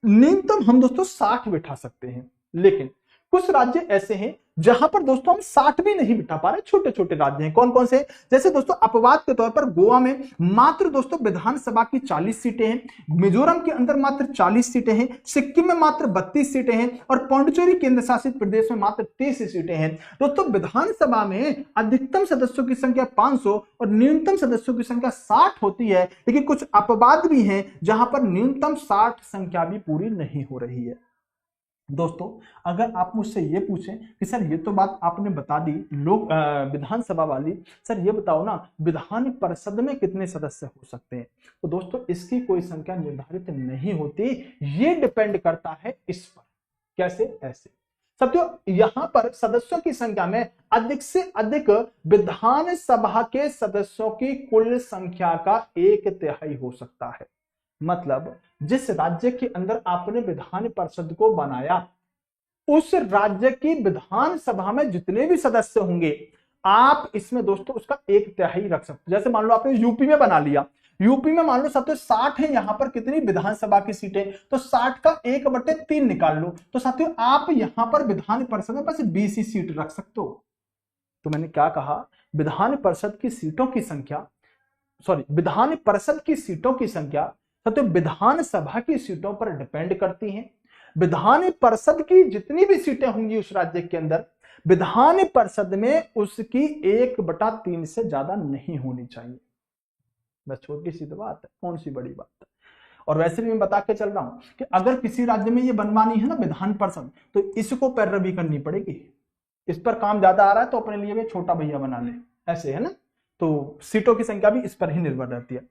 न्यूनतम हम दोस्तों 60 बिठा सकते हैं। लेकिन कुछ राज्य ऐसे हैं जहां पर दोस्तों हम 60 भी नहीं बिठा पा रहे, छोटे छोटे राज्य हैं। कौन कौन से? जैसे दोस्तों अपवाद के तौर पर गोवा में मात्र दोस्तों विधानसभा की 40 सीटें हैं, मिजोरम के अंदर मात्र 40 सीटें हैं, सिक्किम में मात्र 32 सीटें हैं और पौंडीचेरी केंद्र शासित प्रदेश में मात्र 30 सीटें हैं। दोस्तों विधानसभा में अधिकतम सदस्यों की संख्या 500 और न्यूनतम सदस्यों की संख्या 60 होती है, लेकिन कुछ अपवाद भी हैं जहां पर न्यूनतम 60 संख्या भी पूरी नहीं हो रही है। दोस्तों अगर आप मुझसे ये पूछें कि सर ये तो बात आपने बता दी लोक विधानसभा वाली, सर ये बताओ ना विधान परिषद में कितने सदस्य हो सकते हैं, तो दोस्तों इसकी कोई संख्या निर्धारित नहीं होती, ये डिपेंड करता है इस पर। कैसे? ऐसे साथियों यहां पर सदस्यों की संख्या में अधिक से अधिक विधानसभा के सदस्यों की कुल संख्या का 1/3 हो सकता है। मतलब जिस राज्य के अंदर आपने विधान परिषद को बनाया उस राज्य की विधानसभा में जितने भी सदस्य होंगे आप इसमें दोस्तों उसका 1/3 रख सकते हो। जैसे मान लो आपने यूपी में बना लिया, यूपी में मान लो साथियों 60 है यहां पर कितनी विधानसभा की सीटें, तो 60 का 1/3 निकाल लो, तो साथियों आप यहां पर विधान परिषद में बस 20 ही सीट रख सकते हो। तो मैंने क्या कहा? विधान परिषद की सीटों की संख्या, सॉरी विधान परिषद की सीटों की संख्या तो विधानसभा की सीटों पर डिपेंड करती हैं। विधान परिषद की जितनी भी सीटें होंगी उस राज्य के अंदर, विधान परिषद में उसकी 1/3 से ज्यादा नहीं होनी चाहिए। बस छोटी सी तो बात है, कौन सी बड़ी बात है। और वैसे भी मैं बता के चल रहा हूं कि अगर किसी राज्य में ये बनवानी है ना विधान परिषद, तो इसको पैरवी करनी पड़ेगी। इस पर काम ज्यादा आ रहा है तो अपने लिए भी छोटा भैया बना ले, ऐसे है ना। तो सीटों की संख्या भी इस पर ही निर्भर रहती है।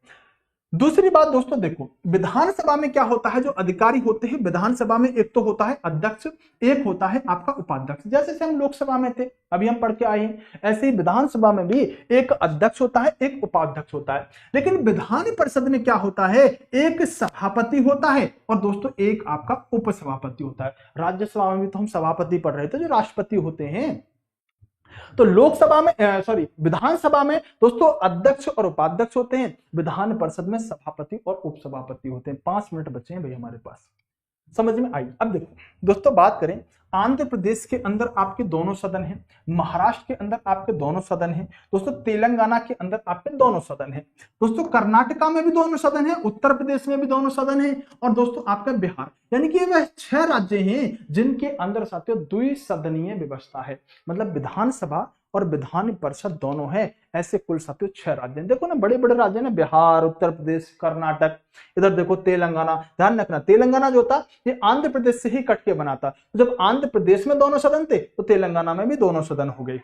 दूसरी बात दोस्तों देखो विधानसभा में क्या होता है, जो अधिकारी होते हैं विधानसभा में एक तो होता है अध्यक्ष, एक होता है आपका उपाध्यक्ष। जैसे हम लोकसभा में थे अभी हम पढ़ के आए हैं, ऐसे ही विधानसभा में भी एक अध्यक्ष होता है एक उपाध्यक्ष होता है। लेकिन विधान परिषद में क्या होता है, एक सभापति होता है और दोस्तों एक आपका उपसभापति होता है। राज्यसभा में भी तो हम सभापति पढ़ रहे थे जो राष्ट्रपति होते हैं। तो लोकसभा में सॉरी विधानसभा में दोस्तों अध्यक्ष और उपाध्यक्ष होते हैं, विधान परिषद में सभापति और उपसभापति होते हैं। 5 मिनट बचे हैं भाई हमारे पास, समझ में आई? अब देखो दोस्तों बात करें, आंध्र प्रदेश के अंदर आपके दोनों सदन हैं, महाराष्ट्र के अंदर आपके दोनों सदन हैं, दोस्तों तेलंगाना के अंदर आपके दोनों सदन हैं, दोस्तों कर्नाटका में भी दोनों सदन हैं, उत्तर प्रदेश में भी दोनों सदन हैं और दोस्तों आपका बिहार, यानी कि वह 6 राज्य हैं जिनके अंदर साथियों द्विसदनीय व्यवस्था है। मतलब विधानसभा और विधान परिषद दोनों है, ऐसे कुल साथियों 6 राज्य हैं। देखो ना बड़े बड़े राज्य ना, बिहार, उत्तर प्रदेश, कर्नाटक, इधर देखो तेलंगाना। ध्यान रखना तेलंगाना जो था ये आंध्र प्रदेश से ही कट के बना था। तो जब आंध्र प्रदेश में दोनों सदन थे तो तेलंगाना में भी दोनों सदन हो गए।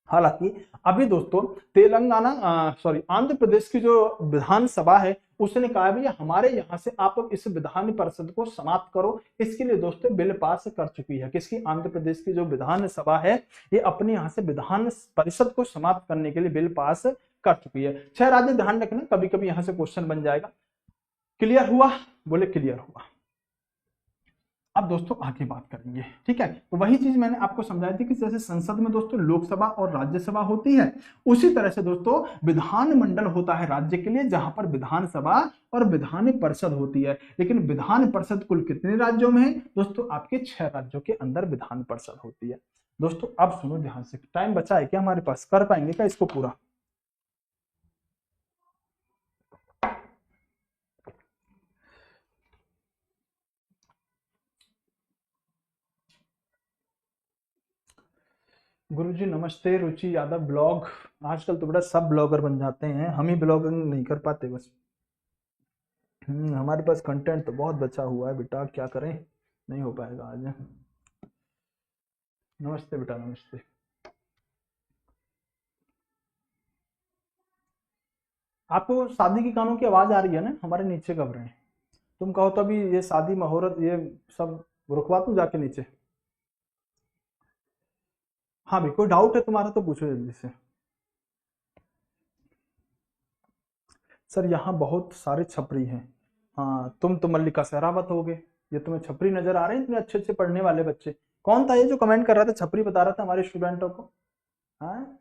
हालांकि अभी दोस्तों तेलंगाना सॉरी आंध्र प्रदेश की जो विधानसभा है उसने कहा भैया हमारे यहाँ से आप इस विधान परिषद को समाप्त करो। इसके लिए दोस्तों बिल पास कर चुकी है। किसकी? आंध्र प्रदेश की जो विधानसभा है ये अपने यहाँ से विधान परिषद को समाप्त करने के लिए बिल पास कर चुकी है। 6 राज्य, ध्यान रखना कभी कभी यहाँ से क्वेश्चन बन जाएगा। क्लियर हुआ? बोले क्लियर हुआ। अब दोस्तों आगे बात करेंगे, ठीक है। तो वही चीज मैंने आपको समझाई थी कि जैसे संसद में दोस्तों लोकसभा और राज्यसभा होती है, उसी तरह से दोस्तों विधानमंडल होता है राज्य के लिए, जहां पर विधानसभा और विधान परिषद होती है। लेकिन विधान परिषद कुल कितने राज्यों में है दोस्तों? आपके 6 राज्यों के अंदर विधान परिषद होती है। दोस्तों अब सुनो ध्यान से, टाइम बचा है क्या हमारे पास? कर पाएंगे क्या इसको पूरा? गुरुजी नमस्ते। रुचि यादव ब्लॉग, आजकल तो बड़ा सब ब्लॉगर बन जाते हैं, हम ही ब्लॉगिंग नहीं कर पाते बस। हमारे पास कंटेंट तो बहुत बचा हुआ है बेटा, क्या करें, नहीं हो पाएगा आज। नमस्ते बेटा नमस्ते। आपको शादी की कानों की आवाज आ रही है ना? हमारे नीचे कब रहे हैं? तुम कहो तो अभी ये शादी मुहूर्त ये सब रुकवा दूं जाके नीचे? हाँ भाई कोई डाउट है तुम्हारा तो पूछो जल्दी से। सर यहाँ बहुत सारे छपरी हैं। हाँ, तुम तो मल्लिका सहरावत हो गए। ये तुम्हें छपरी नजर आ रहे हैं इतने अच्छे अच्छे पढ़ने वाले बच्चे? कौन था ये जो कमेंट कर रहा था, छपरी बता रहा था हमारे स्टूडेंटों को? हाँ,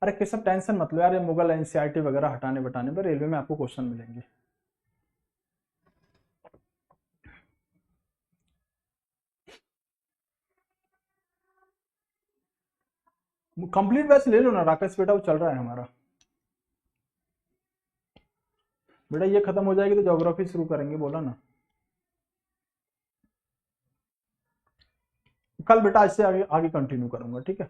अरे केशव टेंशन मत लो यार, ये मुगल एनसीईआरटी वगैरह हटाने बटाने पर रेलवे में आपको क्वेश्चन मिलेंगे। कंप्लीट बैच ले लो ना राकेश बेटा, वो चल रहा है हमारा। बेटा ये खत्म हो जाएगी तो ज्योग्राफी शुरू करेंगे, बोला ना। कल बेटा इससे आगे आगे कंटिन्यू करूंगा, ठीक है।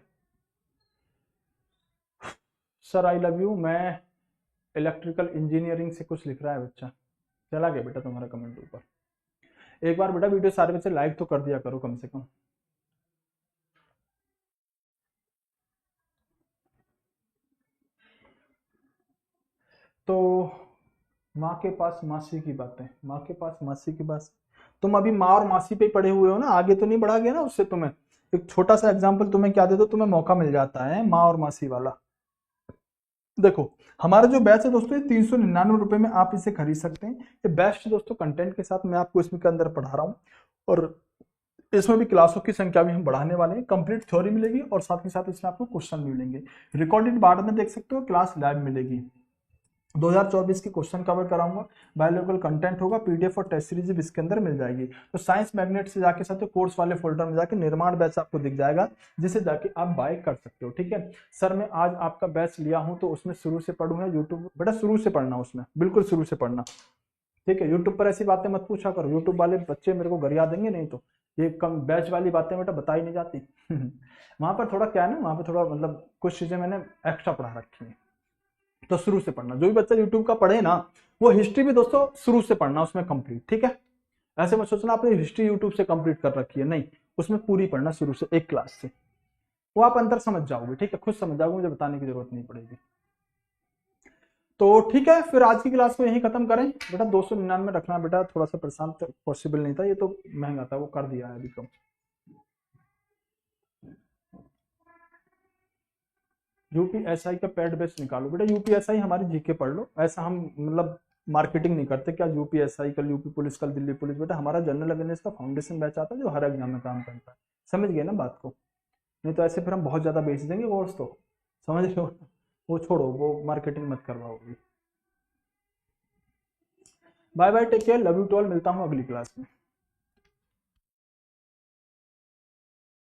सर आई लव यू, मैं इलेक्ट्रिकल इंजीनियरिंग से कुछ लिख रहा है बच्चा। चला गया बेटा तुम्हारा कमेंट ऊपर। एक बार बेटा वीडियो सारे बच्चे लाइक तो कर दिया करो कम से कम। तो माँ के पास मासी की बातें, माँ के पास मासी की बात। तुम अभी माँ और मासी पे ही पड़े हुए हो ना, आगे तो नहीं बढ़ा गया ना उससे। तुम्हें एक छोटा सा एग्जांपल तुम्हें क्या दे दो, तुम्हें मौका मिल जाता है माँ और मासी वाला। देखो हमारा जो बैच है दोस्तों, ये 399 रुपए में आप इसे खरीद सकते हैं। ये बेस्ट दोस्तों कंटेंट के साथ मैं आपको इसमें के अंदर पढ़ा रहा हूँ, और इसमें भी क्लासों की संख्या भी हम बढ़ाने वाले हैं। कंप्लीट थ्योरी मिलेगी और साथ ही साथ इसमें आपको क्वेश्चन भी मिलेंगे। रिकॉर्डेड बाद में देख सकते हो, क्लास लाइव मिलेगी। 2024 की क्वेश्चन कवर कराऊंगा, बायोलॉजिकल कंटेंट होगा, पीडीएफ और टेस्ट सीरीज भी इसके अंदर मिल जाएगी। तो साइंस मैग्नेट से जाके साथ कोर्स वाले फोल्डर में जाके निर्माण बैच आपको दिख जाएगा, जिसे जाके आप बाय कर सकते हो, ठीक है। सर मैं आज आपका बैच लिया हूं तो उसमें शुरू से पढ़ूंगा यूट्यूब, बेटा शुरू से पढ़ना, उसमें बिल्कुल शुरू से पढ़ना, ठीक है। यूट्यूब पर ऐसी बातें मत पूछा करो, यूट्यूब वाले बच्चे मेरे को गरिया देंगे, नहीं तो ये कम बैच वाली बातें बेटा बताई नहीं जाती। वहां पर थोड़ा क्या है ना, वहां पर थोड़ा मतलब कुछ चीजें मैंने एक्स्ट्रा पढ़ा रखी है, तो शुरू से पढ़ना। जो भी बच्चा यूट्यूब का पढ़े ना, वो हिस्ट्री भी दोस्तों शुरू से पढ़ना उसमें कंप्लीट, ठीक है। ऐसे मत सोचना आपने हिस्ट्री यूट्यूब से कंप्लीट कर रखी है, नहीं, उसमें पूरी पढ़ना शुरू से, एक क्लास से। वो आप अंतर समझ जाओगे, ठीक है, खुद समझ जाओगे, मुझे बताने की जरूरत नहीं पड़ेगी। तो ठीक है, फिर आज की क्लास को यहीं खत्म करें। बेटा 299 रखना बेटा, थोड़ा सा परेशान पॉसिबल नहीं था, ये तो महंगा था, वो कर दिया है अभी कम। यूपीएसआई का पेड बेस्ट निकालो बेटा, यूपीएसआई हमारी जीके पढ़ लो। ऐसा हम मतलब मार्केटिंग नहीं करते क्या यूपीएसआई कल यूपी पुलिस कल दिल्ली पुलिस, बेटा हमारा जनरल अवेयरनेस का फाउंडेशन बैच आता है जो हर एग्जाम में काम करता है। समझ गए ना बात को? नहीं तो ऐसे फिर हम बहुत ज्यादा बेच देंगे कोर्स, तो समझ रहे हो। वो छोड़ो, वो मार्केटिंग मत करवाओ। Bye bye, take care, love you to all, मिलता हूँ अगली क्लास में।